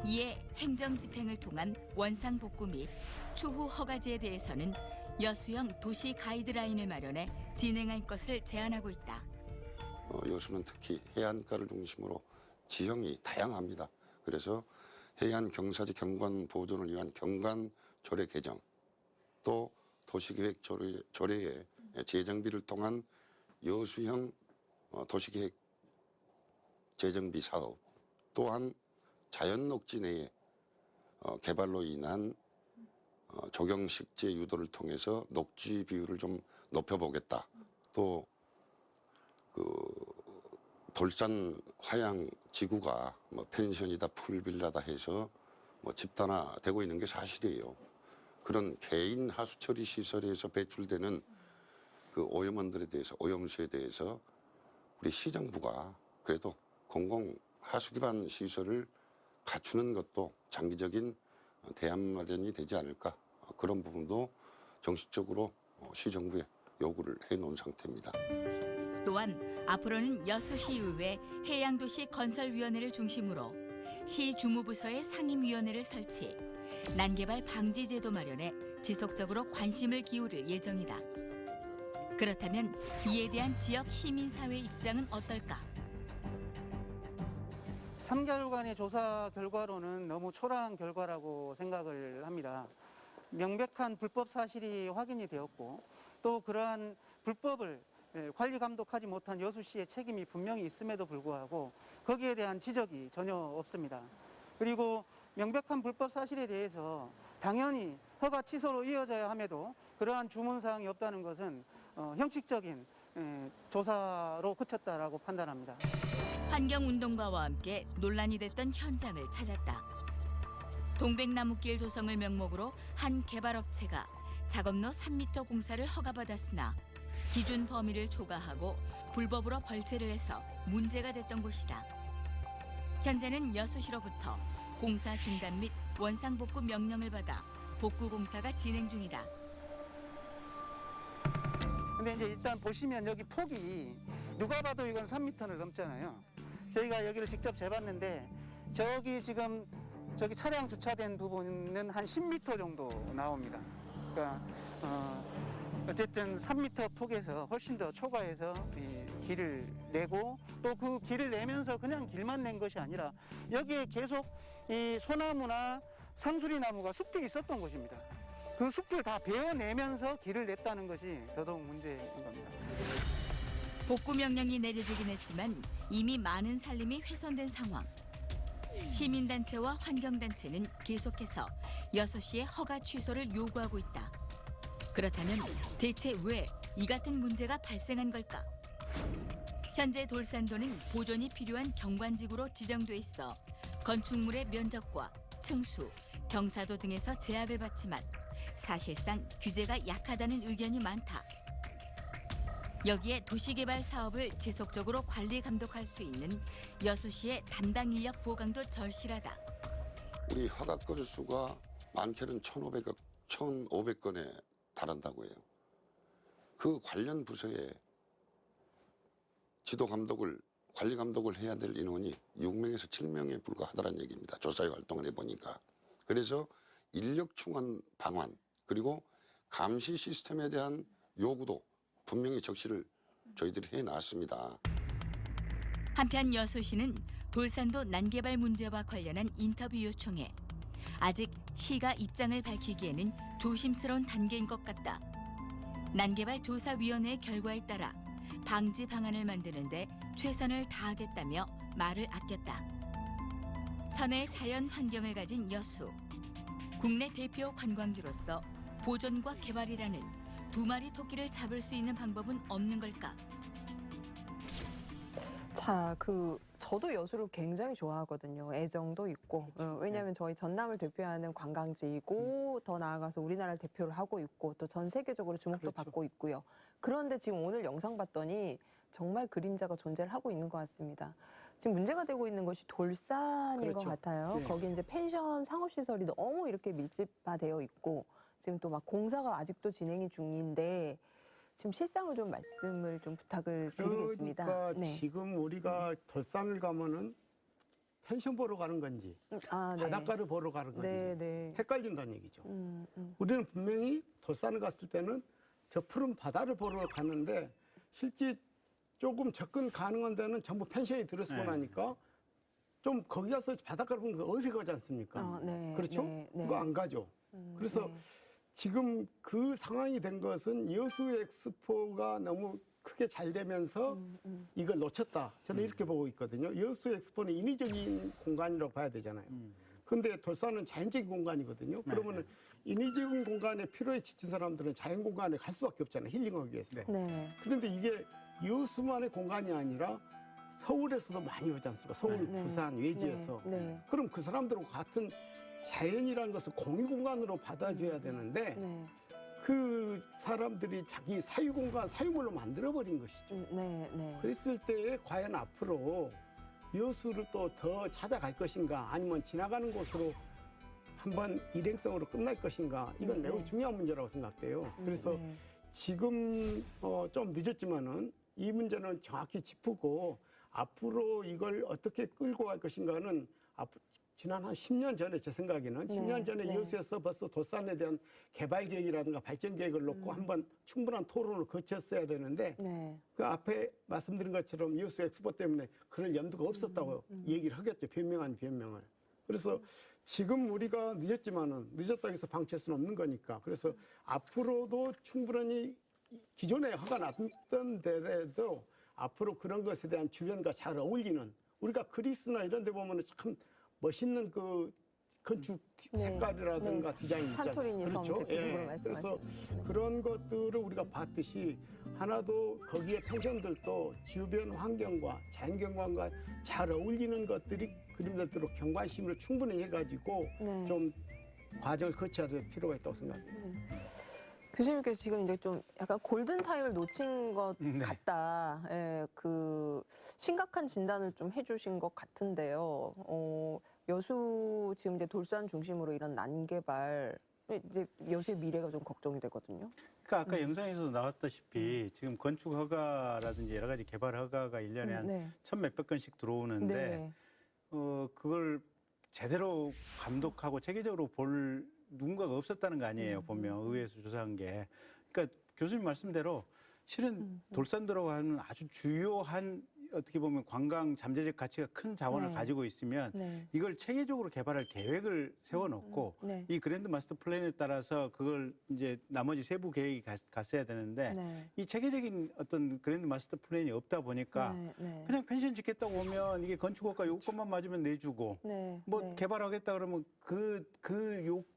이에 행정집행을 통한 원상복구 및 추후 허가지에 대해서는 여수형 도시 가이드라인을 마련해 진행할 것을 제안하고 있다. 여수는 특히 해안가를 중심으로 지형이 다양합니다. 그래서 해안 경사지 경관 보존을 위한 경관 조례 개정, 또 도시계획 조례의 재정비를 통한 여수형 도시계획 재정비 사업, 또한 자연 녹지 내의 개발로 인한 조경식재 유도를 통해서 녹지 비율을 좀 높여보겠다. 또 그 돌산 화양 지구가 뭐 펜션이다 풀빌라다 해서 뭐 집단화되고 있는 게 사실이에요. 그런 개인 하수 처리 시설에서 배출되는 그 오염원들에 대해서, 오염수에 대해서 우리 시정부가 그래도 공공 하수 기반 시설을 갖추는 것도 장기적인 대안 마련이 되지 않을까, 그런 부분도 정식적으로 시정부에 요구를 해놓은 상태입니다. 또한 앞으로는 여수시의회 해양도시건설위원회를 중심으로 시 주무부서의 상임위원회를 설치, 난개발 방지 제도 마련에 지속적으로 관심을 기울일 예정이다. 그렇다면 이에 대한 지역 시민사회 입장은 어떨까? 3개월간의 조사 결과로는 너무 초라한 결과라고 생각을 합니다. 명백한 불법 사실이 확인이 되었고, 또 그러한 불법을 관리 감독하지 못한 여수시의 책임이 분명히 있음에도 불구하고 거기에 대한 지적이 전혀 없습니다. 그리고 명백한 불법 사실에 대해서 당연히 허가 취소로 이어져야 함에도 그러한 주문사항이 없다는 것은 형식적인 조사로 그쳤다라고 판단합니다. 환경운동가와 함께 논란이 됐던 현장을 찾았다. 동백나무길 조성을 명목으로 한 개발업체가 작업로 3m 공사를 허가받았으나 기준 범위를 초과하고 불법으로 벌채를 해서 문제가 됐던 곳이다. 현재는 여수시로부터 공사 중단 및 원상복구 명령을 받아 복구 공사가 진행 중이다. 근데 이제 일단 보시면 여기 폭이 누가 봐도 이건 3m를 넘잖아요. 저희가 여기를 직접 재봤는데 저기 지금 저기 차량 주차된 부분은 한 10m 정도 나옵니다. 그러니까 어쨌든 3m 폭에서 훨씬 더 초과해서 이 길을 내고, 또 그 길을 내면서 그냥 길만 낸 것이 아니라 여기에 계속 이 소나무나 상수리 나무가 숲이 있었던 곳입니다. 그 숲을 다 베어내면서 길을 냈다는 것이 더더욱 문제인 겁니다. 복구 명령이 내려지긴 했지만 이미 많은 산림이 훼손된 상황. 시민단체와 환경단체는 계속해서 여수시의 허가 취소를 요구하고 있다. 그렇다면 대체 왜 이 같은 문제가 발생한 걸까? 현재 돌산도는 보존이 필요한 경관지구로 지정돼 있어 건축물의 면적과 층수, 경사도 등에서 제약을 받지만 사실상 규제가 약하다는 의견이 많다. 여기에 도시개발 사업을 지속적으로 관리 감독할 수 있는 여수시의 담당 인력 보강도 절실하다. 우리 허가 건수가 많게는 1,500건에 달한다고 해요. 그 관련 부서에 지도 감독을, 관리 감독을 해야 될 인원이 6명에서 7명에 불과하다는 얘기입니다. 조사에 활동을 해보니까. 그래서 인력 충원 방안, 그리고 감시 시스템에 대한 요구도 분명히 적시를 저희들이 해놨습니다. 한편 여수시는 돌산도 난개발 문제와 관련한 인터뷰 요청에 아직 시가 입장을 밝히기에는 조심스러운 단계인 것 같다. 난개발 조사위원회의 결과에 따라 방지 방안을 만드는데 최선을 다하겠다며 말을 아꼈다. 천혜의 자연 환경을 가진 여수. 국내 대표 관광지로서 보존과 개발이라는 두 마리 토끼를 잡을 수 있는 방법은 없는 걸까? 자, 저도 여수를 굉장히 좋아하거든요. 애정도 있고. 왜냐하면 저희 전남을 대표하는 관광지이고 더 나아가서 우리나라를 대표를 하고 있고 또 전 세계적으로 주목도 받고 있고요. 그런데 지금 오늘 영상 봤더니 정말 그림자가 존재를 하고 있는 것 같습니다. 지금 문제가 되고 있는 것이 돌산인 것 같아요. 네. 거기 이제 펜션 상업시설이 너무 이렇게 밀집화되어 있고 지금 또 막 공사가 아직도 진행이 중인데 지금 실상을 좀 말씀을 좀 부탁을 드리겠습니다. 그러니까 네. 지금 우리가 돌산을 가면은 펜션 보러 가는 건지 네. 바닷가를 보러 가는 건지 네. 헷갈린다는 얘기죠. 우리는 분명히 돌산을 갔을 때는 저 푸른 바다를 보러 갔는데 실제 조금 접근 가능한 데는 전부 펜션이 들어서고 네. 나니까 좀 거기 가서 바닷가를 보면 어색하지 않습니까? 네, 그렇죠? 네, 네. 그거 안 가죠. 그래서 네. 지금 그 상황이 된 것은 여수 엑스포가 너무 크게 잘 되면서 이걸 놓쳤다. 저는 이렇게 보고 있거든요. 여수 엑스포는 인위적인 공간이라고 봐야 되잖아요. 근데 돌산은 자연적인 공간이거든요. 그러면은 인위적인 공간에 피로에 지친 사람들은 자연 공간에 갈 수밖에 없잖아요. 힐링하기 위해서. 네. 그런데 이게 여수만의 공간이 아니라 서울에서도 많이 오지 않습니까? 서울, 네. 부산, 외지에서. 네. 그럼 그 사람들하고 같은 자연이라는 것을 공유 공간으로 받아줘야 되는데 네. 그 사람들이 자기 사유 공간, 사유물로 만들어버린 것이죠. 네. 네. 그랬을 때에 과연 앞으로 여수를 또 더 찾아갈 것인가 아니면 지나가는 곳으로 한번 일행성으로 끝날 것인가 이건 매우 네. 중요한 문제라고 생각돼요. 그래서 네. 지금 좀 늦었지만은 이 문제는 정확히 짚고 앞으로 이걸 어떻게 끌고 갈 것인가는 지난 한 10년 전에 제 생각에는 네, 10년 전에 네. 여수에서 벌써 돌산에 대한 개발 계획이라든가 발전 계획을 놓고 한번 충분한 토론을 거쳤어야 되는데 네. 그 앞에 말씀드린 것처럼 여수 엑스포 때문에 그럴 염두가 없었다고 얘기를 하겠죠. 변명 아닌 변명을. 그래서 지금 우리가 늦었지만은 늦었다고 해서 방치할 수는 없는 거니까. 그래서 앞으로도 충분히 기존에 허가 났던 데라도 앞으로 그런 것에 대한 주변과 잘 어울리는 우리가 그리스나 이런 데 보면은 참 멋있는 그 건축 네. 색깔이라든가 네. 디자인이 있지 산토리니 않습니까? 섬 그렇죠? 대표적으로 예. 말씀하시는. 그래서 그런 것들을 우리가 봤듯이 하나도 거기에 펜션들도 주변 환경과 자연경관과 잘 어울리는 것들이 그림들대로 경관심을 충분히 해가지고 네. 좀 과정을 거쳐야 될 필요가 있다고 생각합니다. 교수님께서 지금 이제 좀 약간 골든 타임을 놓친 것 네. 같다. 예, 그 심각한 진단을 좀 해주신 것 같은데요. 여수 지금 이제 돌산 중심으로 이런 난개발 이제 여수의 미래가 좀 걱정이 되거든요. 그러니까 아까 영상에서도 나왔다시피 지금 건축 허가라든지 여러 가지 개발 허가가 1년에 한 네. 1,000몇백 건씩 들어오는데 네. 그걸 제대로 감독하고 체계적으로 볼 누군가가 없었다는 거 아니에요. 보면 의회에서 조사한 게. 그러니까 교수님 말씀대로 실은 돌산도라고 하는 아주 주요한 어떻게 보면 관광 잠재적 가치가 큰 자원을 네. 가지고 있으면 네. 이걸 체계적으로 개발할 계획을 세워놓고 네. 이 그랜드 마스터 플랜에 따라서 그걸 이제 나머지 세부 계획이 갔어야 되는데 네. 이 체계적인 어떤 그랜드 마스터 플랜이 없다 보니까 네. 네. 그냥 펜션 짓겠다고 오면 이게 건축허가 요건만 맞으면 내주고 네. 뭐 네. 개발하겠다 그러면 그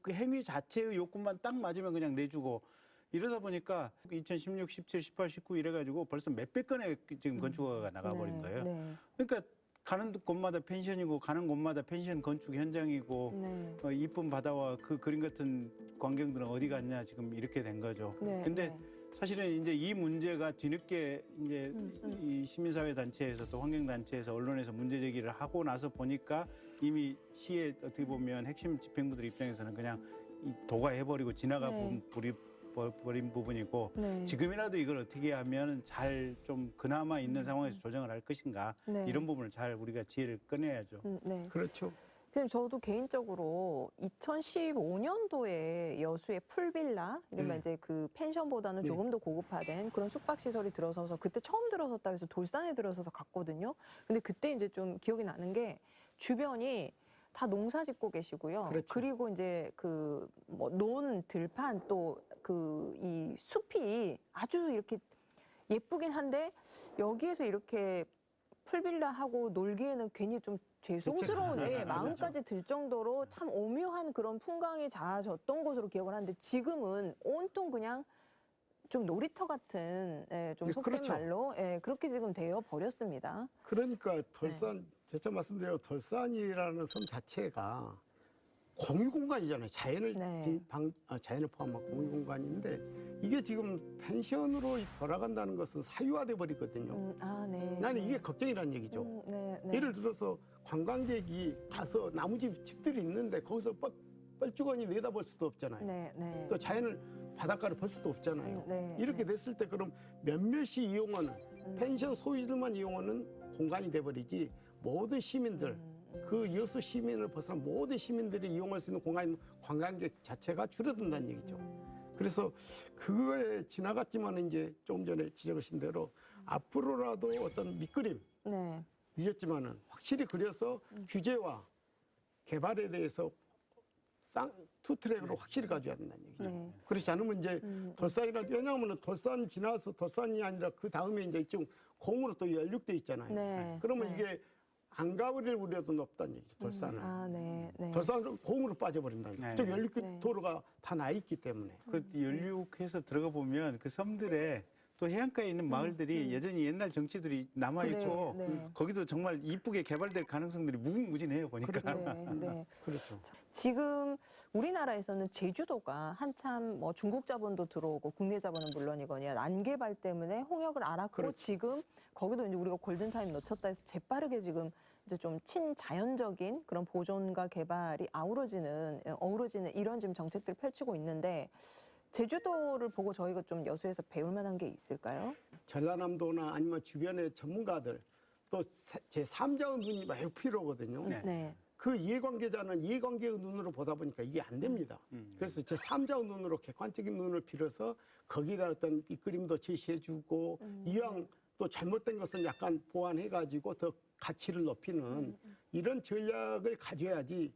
행위 자체의 요건만 딱 맞으면 그냥 내주고 이러다 보니까 2016, 17, 18, 19 이래가지고 벌써 몇백 건의 지금 건축허가가 나가버린 네. 거예요. 네. 그러니까 가는 곳마다 펜션이고 가는 곳마다 펜션 건축 현장이고 네. 이쁜 바다와 그 그림 같은 광경들은 어디 갔냐 지금 이렇게 된 거죠. 네. 근데 네. 사실은 이제 이 문제가 뒤늦게 이제 이 시민사회 단체에서 또 환경 단체에서 언론에서 문제 제기를 하고 나서 보니까 이미 시의 어떻게 보면 핵심 집행부들 입장에서는 그냥 이 도가해버리고 지나가 네. 버린 부분이고 네. 지금이라도 이걸 어떻게 하면 잘 좀 그나마 있는 상황에서 조정을 할 것인가 네. 이런 부분을 잘 우리가 지혜를 꺼내야죠. 네. 그렇죠. 선생님, 저도 개인적으로 2015년도에 여수의 풀빌라, 이른바 네. 이제 그 펜션보다는 네. 조금 더 고급화된 그런 숙박시설이 들어서서 그때 처음 들어섰다 해서 돌산에 들어서서 갔거든요. 근데 그때 이제 좀 기억이 나는 게 주변이 다 농사 짓고 계시고요. 그렇죠. 그리고 이제 그 뭐 논, 들판 또 그 이 숲이 아주 이렇게 예쁘긴 한데 여기에서 이렇게 풀빌라하고 놀기에는 괜히 좀 죄송스러운 그렇죠. 마음까지 들 정도로 참 오묘한 그런 풍광이 잦았던 곳으로 기억을 하는데 지금은 온통 그냥 좀 놀이터 같은 좀 네, 속된 그렇죠. 말로 그렇게 지금 되어 버렸습니다. 그러니까 돌산 제가 말씀드려 돌산이라는 섬 자체가 공유 공간이잖아요. 자연을 네. 자연을 포함한 공유 공간인데 이게 지금 펜션으로 돌아간다는 것은 사유화돼 버리거든요. 네. 나는 이게 걱정이라는 얘기죠. 네. 예를 들어서 관광객이 가서 집들이 있는데 거기서 뻘쭈거니 내다볼 수도 없잖아요. 네. 또 자연을 바닷가를 볼 수도 없잖아요. 네. 이렇게 됐을 때 그럼 몇몇이 이용하는 펜션 소유들만 이용하는 공간이 돼버리지 모든 시민들 그 여수 시민을 벗어난 모든 시민들이 이용할 수 있는 공간 관광객 자체가 줄어든다는 얘기죠. 그래서 그거에 지나갔지만 이제 조금 전에 지적하신 대로 앞으로라도 어떤 밑그림 네. 늦었지만은 확실히 그래서 규제와 개발에 대해서 투 트랙으로 확실히 가져야 된다는 얘기죠. 네. 그렇지 않으면 이제 돌산이라 왜냐하면 돌산 지나서 돌산이 아니라 그 다음에 이제 이쪽 공으로 또 연륙돼 있잖아요. 네. 그러면 네. 이게 안 가버릴 우려도 높다는 얘기죠. 돌산은. 아, 네. 네. 돌산은 공으로 빠져버린다는 네. 그쪽 연륙 네. 도로가 다 나 있기 때문에. 그 연륙해서 들어가 보면 그 섬들에 또 해안가에 있는 마을들이 여전히 옛날 정치들이 남아 있고 네, 네. 거기도 정말 이쁘게 개발될 가능성들이 무궁무진해요 보니까. 네, 네. 그렇죠. 지금 우리나라에서는 제주도가 한참 뭐 중국 자본도 들어오고 국내 자본은 물론이거니와 난개발 때문에 홍역을 앓았고 그렇죠. 지금 거기도 이제 우리가 골든타임 놓쳤다 해서 재빠르게 지금 이제 좀 친자연적인 그런 보존과 개발이 어우러지는 이런 지금 정책들을 펼치고 있는데 제주도를 보고 저희가 좀 여수에서 배울 만한 게 있을까요? 전라남도나 아니면 주변의 전문가들 또 제3자의 눈이 매우 필요하거든요. 네. 네. 그 이해관계자는 이해관계의 눈으로 보다 보니까 이게 안 됩니다. 그래서 제3자의 눈으로 객관적인 눈을 빌어서 거기다 어떤 이 그림도 제시해주고 이왕 또 잘못된 것은 약간 보완해가지고 더 가치를 높이는 이런 전략을 가져야지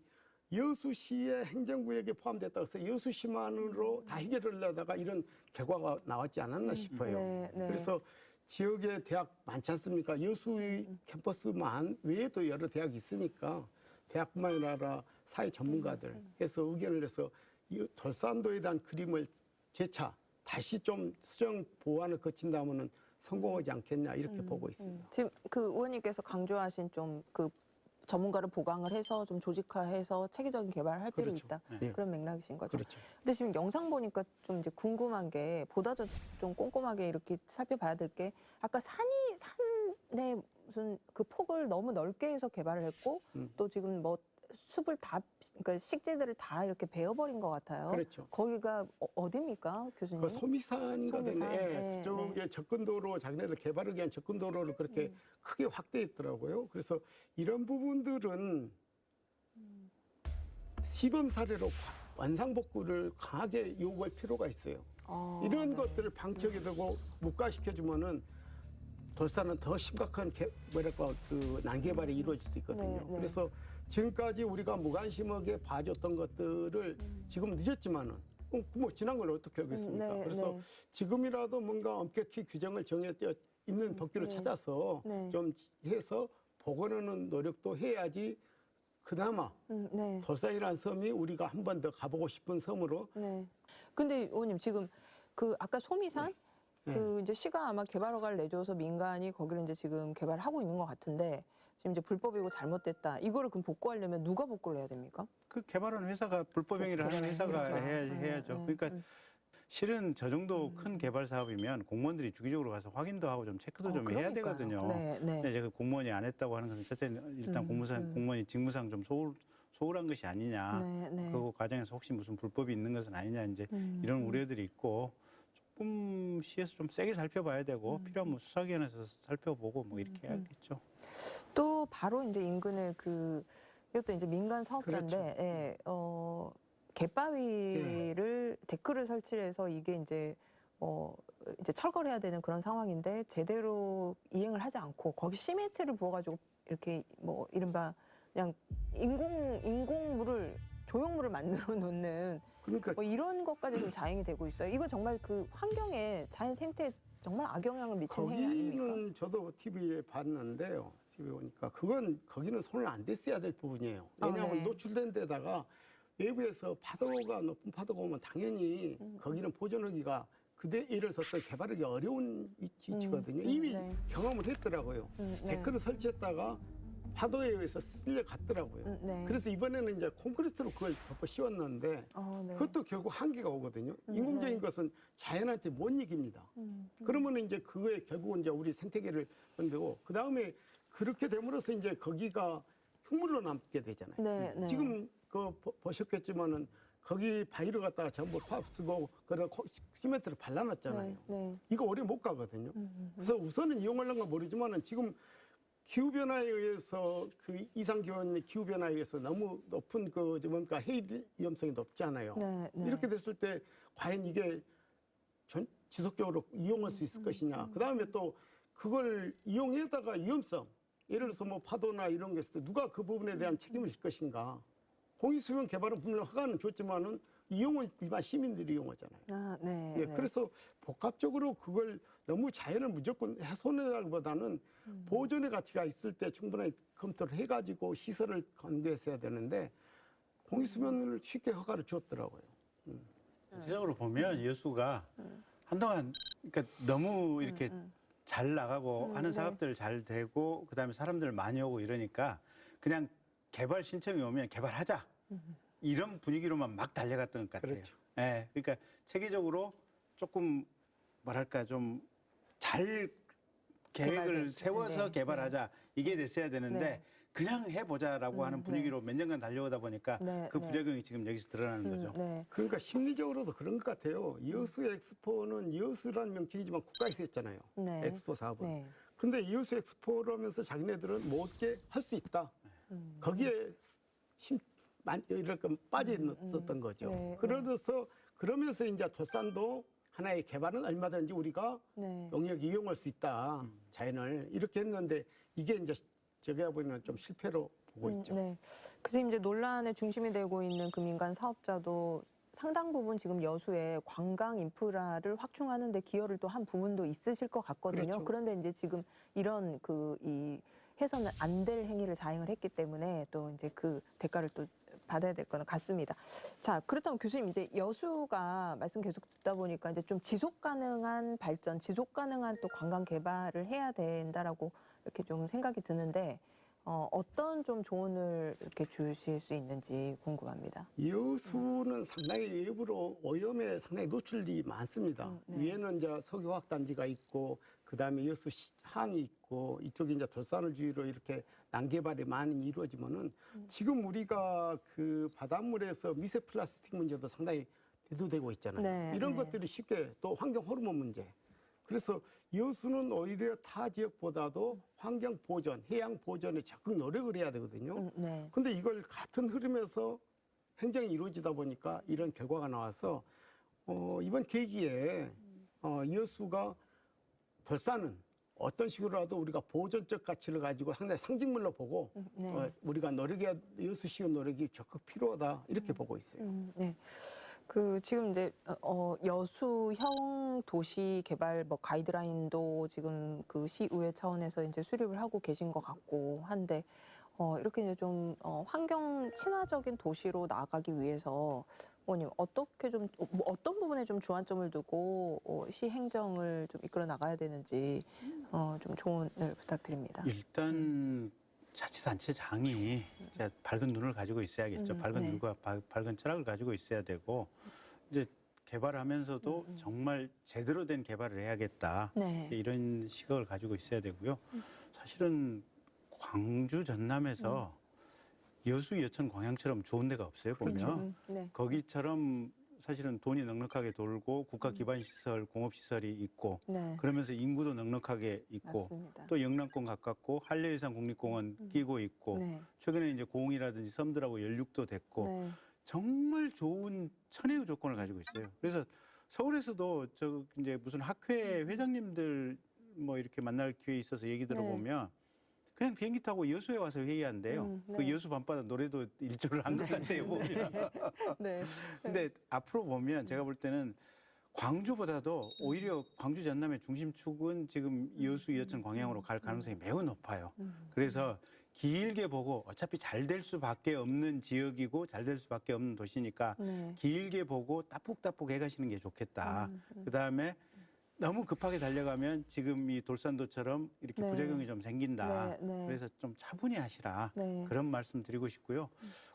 여수시의 행정구역에 포함됐다고 해서 여수시만으로 다 해결을 하다가 이런 결과가 나왔지 않았나 싶어요. 네, 네. 그래서 지역에 대학 많지 않습니까? 여수의 캠퍼스만 외에도 여러 대학이 있으니까 대학뿐만 아니라 사회 전문가들 해서 의견을 내서 이 돌산도에 대한 그림을 재차 다시 좀 수정 보완을 거친다면은 성공하지 않겠냐 이렇게 보고 있습니다. 지금 그 의원님께서 강조하신 좀 그 전문가를 보강을 해서 좀 조직화해서 체계적인 개발을 할 필요 그렇죠. 있다. 네. 그런 맥락이신 거죠. 그렇죠. 근데 지금 영상 보니까 좀 이제 궁금한 게 보다 더 좀 꼼꼼하게 이렇게 살펴봐야 될 게 아까 산에 무슨 그 폭을 너무 넓게 해서 개발을 했고 또 지금 뭐 숲을 다 그러니까 식지들을 다 이렇게 베어버린 것 같아요. 그렇죠. 거기가 어디입니까, 교수님? 그 소미산이거든요. 소미산. 예, 네, 그쪽에 접근도로 자기네들 개발을 위한 접근도로를 그렇게 크게 확대했더라고요. 그래서 이런 부분들은 시범 사례로 원상복구를 강하게 요구할 필요가 있어요. 이런 네. 것들을 방치하게 되고 묵과시켜주면은 돌산은 더 심각한 그 난개발이 이루어질 수 있거든요. 네, 네. 그래서 지금까지 우리가 무관심하게 봐줬던 것들을 지금 늦었지만은 뭐 지난 걸 어떻게 하겠습니까? 네, 그래서 네. 지금이라도 뭔가 엄격히 규정을 정해져 있는 법규를 네. 찾아서 네. 좀 해서 복원하는 노력도 해야지 그나마 네. 돌산이라는 섬이 우리가 한 번 더 가보고 싶은 섬으로 네. 근데 의원님 지금 그 아까 소미산 네. 그 이제 시가 아마 개발 허가를 내줘서 민간이 거기를 이제 지금 개발하고 있는 것 같은데 지금 이제 불법이고 잘못됐다. 이거를 그럼 복구하려면 누가 복구를 해야 됩니까? 그 개발하는 회사가 불법 행위를 하는 회사가 해야죠. 그러니까 실은 저 정도 큰 개발 사업이면 공무원들이 주기적으로 가서 확인도 하고 좀 체크도 좀 해야 그러니까요. 되거든요. 네, 네. 근데 제가 공무원이 안 했다고 하는 것은 첫째는 일단 공무원이 직무상 좀 소홀한 것이 아니냐. 네, 네. 그 과정에서 혹시 무슨 불법이 있는 것은 아니냐 이제 이런 우려들이 있고 조금 시에서 좀 세게 살펴봐야 되고 필요하면 수사기관에서 살펴보고 뭐 이렇게 해야겠죠. 또 바로 이제 인근에 이것도 이제 민간 사업자인데 그렇죠. 예, 갯바위를 데크를 설치해서 이게 이제 이제 철거를 해야 되는 그런 상황인데 제대로 이행을 하지 않고 거기 시멘트를 부어가지고 이렇게 뭐 이른바 그냥 인공물을 조형물을 만들어 놓는 그러니까 뭐 이런 것까지 좀 자행이 되고 있어요. 이건 정말 그 환경에 자연 생태에 정말 악영향을 미치는 행위 아닙니까? 거기는 저도 TV에 봤는데요. TV에 보니까 거기는 손을 안 댔어야 될 부분이에요. 왜냐하면 네. 노출된 데다가 외부에서 파도가 높은 파도가 오면 당연히 거기는 보존하기가 그대 예를 들어서 개발하기 어려운 위치거든요. 이미 네. 경험을 했더라고요. 네. 데크를 설치했다가 파도에 의해서 쓸려갔더라고요. 네. 그래서 이번에는 이제 콘크리트로 그걸 덮어 씌웠는데 네. 그것도 결국 한계가 오거든요. 인공적인 네. 것은 자연한테 못 이깁니다. 그러면 이제 그거에 결국은 이제 우리 생태계를 건드고 그 다음에 그렇게 됨으로써 이제 거기가 흉물로 남게 되잖아요. 네, 네. 지금 보셨겠지만은 거기 바위를 갖다가 전부 파쓰고 그다음 시멘트를 발라놨잖아요. 네, 네. 이거 오래 못 가거든요. 그래서 우선은 이용하려는 건 모르지만은 지금 기후변화에 의해서 그 이상기온 기후변화에 의해서 너무 높은 뭔가 해일 위험성이 높지 않아요. 네, 네. 이렇게 됐을 때 과연 이게 지속적으로 이용할 수 있을 것이냐. 그 다음에 또 그걸 이용해다가 위험성, 예를 들어서 뭐 파도나 이런 게 있을 때 누가 그 부분에 대한 책임을 질 것인가. 공익수면 개발은 분명 허가는 줬지만은 이용은 일반 시민들이 이용하잖아요. 아, 네. 예, 네. 그래서 복합적으로 그걸 너무 자연을 무조건 훼손하기보다는 보존의 가치가 있을 때 충분히 검토를 해가지고 시설을 건조했어야 되는데 공익수면을 쉽게 허가를 줬더라고요. 전체적으로 보면 여수가 한동안 그러니까 너무 이렇게 잘 나가고 하는 네. 사업들 잘 되고 그다음에 사람들 많이 오고 이러니까 그냥 개발 신청이 오면 개발하자 이런 분위기로만 막 달려갔던 것 같아요. 그렇죠. 예, 그러니까 체계적으로 조금 뭐랄까 좀 잘 계획을 개발된- 세워서 네, 개발하자 이게 됐어야 되는데 네. 그냥 해보자라고 하는 분위기로 몇 년간 달려오다 보니까 네, 그 네. 부작용이 지금 여기서 드러나는 거죠. 네. 그러니까 심리적으로도 그런 것 같아요. 여수 엑스포는 여수라는 명칭이지만 국가에서 했잖아요. 네. 엑스포 사업은. 네. 근데 여수 엑스포라면서 자기네들은 못게 할 수 있다. 거기에 이렇게 빠져 있었던 거죠. 네, 그러면서 이제 도산도 하나의 개발은 얼마든지 우리가 네. 영역 이용할 수 있다. 자연을 이렇게 했는데 이게 이제 제가 보기에는 좀 실패로 보고 있죠. 네. 그래서 이제 논란의 중심이 되고 있는 그 민간 사업자도 상당 부분 지금 여수의 관광 인프라를 확충하는 데 기여를 또 한 부분도 있으실 것 같거든요. 그렇죠. 그런데 이제 지금 이런 이 해서는 안 될 행위를 자행을 했기 때문에 또 이제 그 대가를 또 받아야 될 거는 같습니다. 자, 그렇다면 교수님 이제 여수가 말씀 계속 듣다 보니까 이제 좀 지속 가능한 발전, 지속 가능한 또 관광 개발을 해야 된다라고 이렇게 좀 생각이 드는데 어떤 좀 조언을 이렇게 주실 수 있는지 궁금합니다. 여수는 상당히 외부로 오염에 상당히 노출이 많습니다. 네. 위에는 이제 석유화학단지가 있고, 그 다음에 여수 항이 있고, 이쪽에 이제 돌산을 주위로 이렇게 난개발이 많이 이루어지면은 지금 우리가 그 바닷물에서 미세 플라스틱 문제도 상당히 대두되고 있잖아요. 네, 이런 네. 것들이 쉽게 또 환경 호르몬 문제. 그래서 여수는 오히려 타 지역보다도 환경 보전, 해양 보전에 적극 노력을 해야 되거든요. 네. 근데 이걸 같은 흐름에서 행정이 이루어지다 보니까 이런 결과가 나와서 이번 계기에 여수가 돌산은 어떤 식으로라도 우리가 보존적 가치를 가지고 상당히 상징물로 보고 네. 우리가 여수시의 노력이 적극 필요하다 이렇게 보고 있어요. 네. 그 지금 이제 여수형 도시 개발 뭐 가이드라인도 지금 그 시의회 차원에서 이제 수립을 하고 계신 것 같고 한데 이렇게 이제 좀 환경 친화적인 도시로 나아가기 위해서 의원님 어떻게 좀 어떤 부분에 좀 주안점을 두고 시 행정을 좀 이끌어 나가야 되는지 좀 조언을 부탁드립니다. 일단 자치단체장이 이제 밝은 눈을 가지고 있어야겠죠. 밝은 네. 눈과 밝은 철학을 가지고 있어야 되고 이제 개발하면서도 정말 제대로 된 개발을 해야겠다. 네. 이런 시각을 가지고 있어야 되고요. 사실은 광주 전남에서 여수, 여천, 광양처럼 좋은 데가 없어요. 보면 네. 거기처럼 사실은 돈이 넉넉하게 돌고 국가 기반 시설, 공업 시설이 있고 네. 그러면서 인구도 넉넉하게 있고 맞습니다. 또 영남권 가깝고 한려해상 국립공원 끼고 있고 네. 최근에 이제 고흥이라든지 섬들하고 연륙도 됐고 네. 정말 좋은 천혜의 조건을 가지고 있어요. 그래서 서울에서도 저 이제 무슨 학회 회장님들 뭐 이렇게 만날 기회 있어서 얘기 들어보면 그냥 비행기 타고 여수에 와서 회의한대요. 네. 그 여수 밤바다 노래도 일조를 한 것 같아요, 보면. 네. 근데 앞으로 보면 제가 볼 때는 광주보다도 오히려 광주 전남의 중심축은 지금 여수, 여천, 광양으로 갈 가능성이 매우 높아요. 그래서 길게 보고 어차피 잘 될 수밖에 없는 지역이고 잘 될 수밖에 없는 도시니까 네. 길게 보고 따푹따푹 해가시는 게 좋겠다. 그다음에 너무 급하게 달려가면 지금 이 돌산도처럼 이렇게 네. 부작용이 좀 생긴다. 네, 네. 그래서 좀 차분히 하시라. 네. 그런 말씀 드리고 싶고요.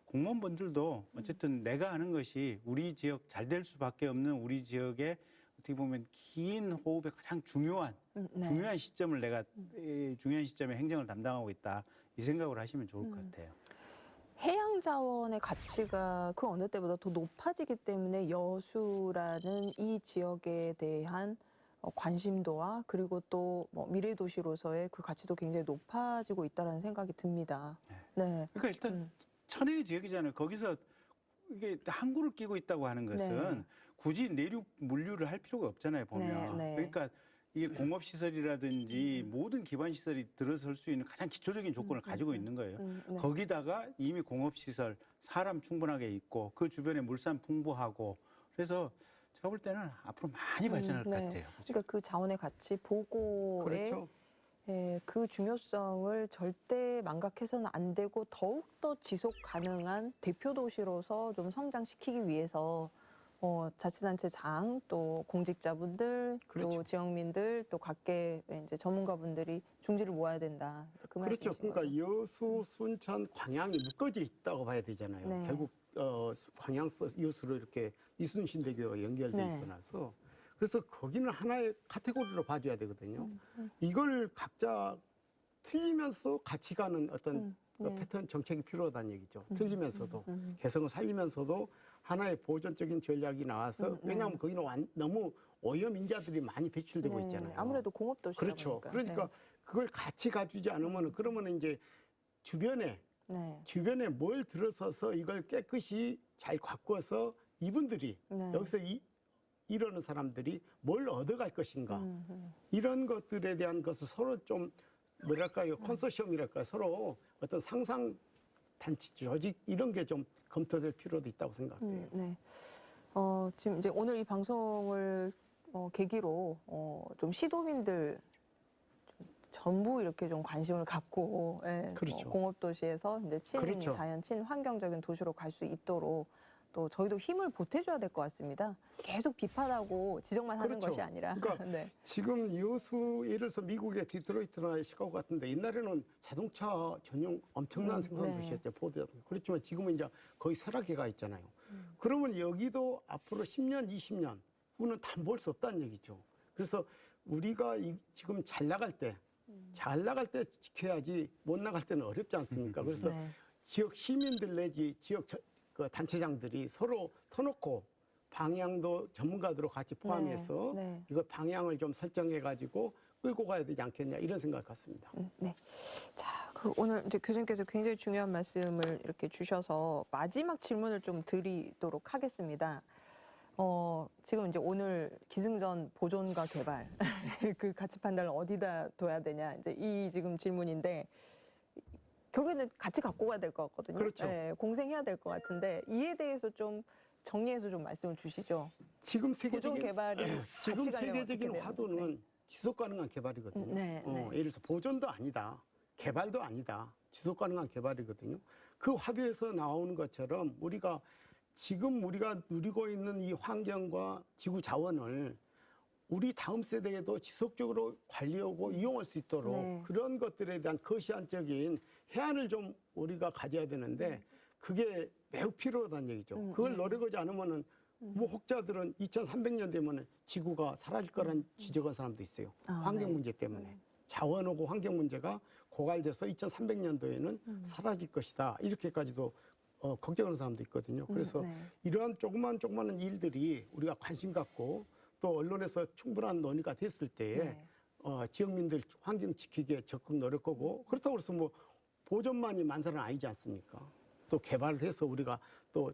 공무원분들도 어쨌든 내가 하는 것이 우리 지역 잘 될 수밖에 없는 우리 지역의 어떻게 보면 긴 호흡의 가장 중요한 네. 중요한 시점을 내가 중요한 시점에 행정을 담당하고 있다. 이 생각을 하시면 좋을 것 같아요. 해양 자원의 가치가 그 어느 때보다 더 높아지기 때문에 여수라는 이 지역에 대한 관심도와 그리고 또 뭐 미래 도시로서의 그 가치도 굉장히 높아지고 있다라는 생각이 듭니다. 네. 그러니까 일단 천혜의 지역이잖아요. 거기서 이게 항구를 끼고 있다고 하는 것은 네. 굳이 내륙 물류를 할 필요가 없잖아요. 보면 네, 네. 그러니까 이게 공업 시설이라든지 모든 기반 시설이 들어설 수 있는 가장 기초적인 조건을 가지고 있는 거예요. 네. 거기다가 이미 공업 시설, 사람 충분하게 있고 그 주변에 물산 풍부하고 그래서 제가 볼 때는 앞으로 많이 발전할 것 같아요. 그러니까 그 자원의 가치 보고에 그렇죠. 그 중요성을 절대 망각해서는 안 되고 더욱더 지속 가능한 대표 도시로서 좀 성장시키기 위해서 자치단체장 또 공직자분들 또 그렇죠. 지역민들 또 각계 이제 전문가분들이 중지를 모아야 된다. 그 그렇죠. 말씀이신 그러니까 거죠? 여수, 순천, 광양이 묶어져 있다고 봐야 되잖아요. 네. 결국 광양 여수로 이렇게 이순신대교가 연결돼 네. 있어놔서 그래서 거기는 하나의 카테고리로 봐줘야 되거든요. 이걸 각자 틀리면서 같이 가는 어떤 네. 패턴 정책이 필요하다는 얘기죠. 틀리면서도 개성을 살리면서도 하나의 보존적인 전략이 나와서 네. 왜냐하면 거기는 너무 오염 인자들이 많이 배출되고 네. 있잖아요. 아무래도 공업 도시다 그렇죠. 보니까. 그러니까 그걸 같이 가주지 않으면 그러면 이제 주변에 뭘 들어서서 이걸 깨끗이 잘 가꾸어서 이분들이 네. 여기서 이러는 사람들이 뭘 얻어갈 것인가 이런 것들에 대한 것을 서로 좀 뭐랄까요 컨소시엄이랄까 서로 어떤 상상 단체 조직 이런 게 좀 검토될 필요도 있다고 생각해요. 네. 지금 이제 오늘 이 방송을 계기로 좀 시도민들 좀 전부 이렇게 좀 관심을 갖고 그렇죠. 공업 도시에서 이제 그렇죠. 친자연, 친환경적인 도시로 갈 수 있도록 또 저희도 힘을 보태줘야 될 것 같습니다. 계속 비판하고 지적만 하는 그렇죠. 것이 아니라. 그러니까 네. 지금 여수 예를 들어서 미국의 디트로이트나 시카고 같은데 옛날에는 자동차 전용 엄청난 생산 네. 도시였죠. 포드. 그렇지만 지금은 이제 거의 쇠락해 가 있잖아요. 그러면 여기도 앞으로 10년, 20년 후는 담보할 수 없다는 얘기죠. 그래서 우리가 지금 잘 나갈 때 지켜야지 못 나갈 때는 어렵지 않습니까? 그래서 네. 지역 시민들 내지 지역 그 단체장들이 서로 터놓고 방향도 전문가들로 같이 포함해서 네. 이걸 방향을 좀 설정해 가지고 끌고 가야 되지 않겠냐 이런 생각 같습니다. 네. 자, 오늘 이제 교수님께서 굉장히 중요한 말씀을 이렇게 주셔서 마지막 질문을 좀 드리도록 하겠습니다. 지금 이제 오늘 기승전 보존과 개발 그 가치 판단을 어디다 둬야 되냐 이제 이 지금 질문인데 결국에는 같이 갖고 가야 될 것 같거든요. 그렇죠. 네, 공생해야 될 것 같은데 이에 대해서 좀 정리해서 좀 말씀을 주시죠. 지금 보존 세계적인 개발이 지금 같이 가려면 세계적인 어떻게 돼요? 화두는 지속 가능한 개발이거든요. 네, 네. 예를 들어서 보존도 아니다. 개발도 아니다. 지속 가능한 개발이거든요. 그 화두에서 나오는 것처럼 지금 우리가 누리고 있는 이 환경과 지구 자원을 우리 다음 세대에도 지속적으로 관리하고 이용할 수 있도록 네. 그런 것들에 대한 거시안적인 해안을 좀 우리가 가져야 되는데 그게 매우 필요하다는 얘기죠. 그걸 노력하지 않으면은 뭐 혹자들은 2300년 되면은 지구가 사라질 거란 지적한 사람도 있어요. 환경 네. 문제 때문에. 자원하고 환경 문제가 고갈돼서 2300년도에는 사라질 것이다. 이렇게까지도 걱정하는 사람도 있거든요. 그래서 네. 이러한 조그마한 일들이 우리가 관심 갖고 또 언론에서 충분한 논의가 됐을 때에 네. 지역민들 환경 지키기에 적극 노력하고 그렇다고 해서 뭐 보존만이 만사는 아니지 않습니까? 또 개발을 해서 우리가 또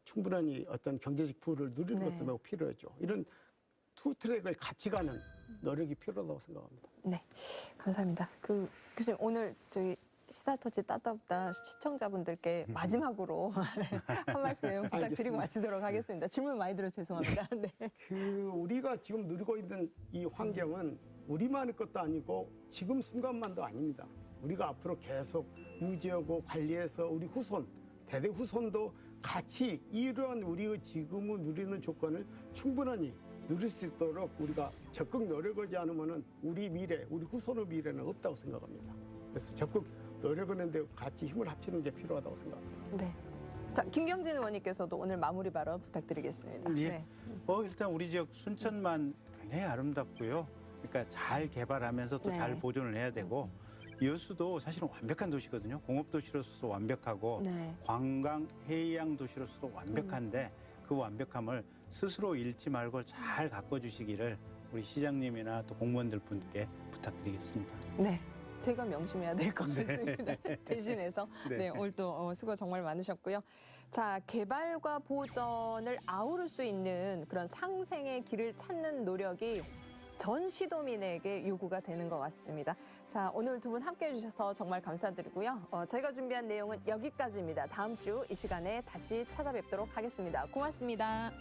충분한 어떤 경제적 부를 누리는 네. 것도 매우 필요하죠. 이런 투 트랙을 같이 가는 노력이 필요하다고 생각합니다. 네, 감사합니다. 교수님 오늘 저희 시사터치 따따없다 시청자분들께 마지막으로 한 말씀 부탁드리고 알겠습니다. 마치도록 하겠습니다. 질문 많이 들어서 죄송합니다. 네. 우리가 지금 누리고 있는 이 환경은 우리만의 것도 아니고 지금 순간만도 아닙니다. 우리가 앞으로 계속 유지하고 관리해서 우리 후손, 대대 후손도 같이 이러한 우리의 지금을 누리는 조건을 충분히 누릴 수 있도록 우리가 적극 노력하지 않으면 우리 미래, 우리 후손의 미래는 없다고 생각합니다. 그래서 적극 노력하는데 같이 힘을 합치는 게 필요하다고 생각합니다. 네. 자, 김경진 의원님께서도 오늘 마무리 발언 부탁드리겠습니다. 예. 네. 일단 우리 지역 순천만 굉장히 아름답고요. 그러니까 잘 개발하면서 또 네. 잘 보존을 해야 되고 여수도 사실은 완벽한 도시거든요. 공업 도시로서도 완벽하고 네. 관광 해양 도시로서도 완벽한데 그 완벽함을 스스로 잃지 말고 잘 가꿔주시기를 우리 시장님이나 또 공무원들 분께 부탁드리겠습니다. 네. 제가 명심해야 될 것 같습니다. 대신해서. 네, 오늘 또 수고 정말 많으셨고요. 자, 개발과 보전을 아우를 수 있는 그런 상생의 길을 찾는 노력이 전 시도민에게 요구가 되는 것 같습니다. 자, 오늘 두 분 함께해 주셔서 정말 감사드리고요. 저희가 준비한 내용은 여기까지입니다. 다음 주 이 시간에 다시 찾아뵙도록 하겠습니다. 고맙습니다.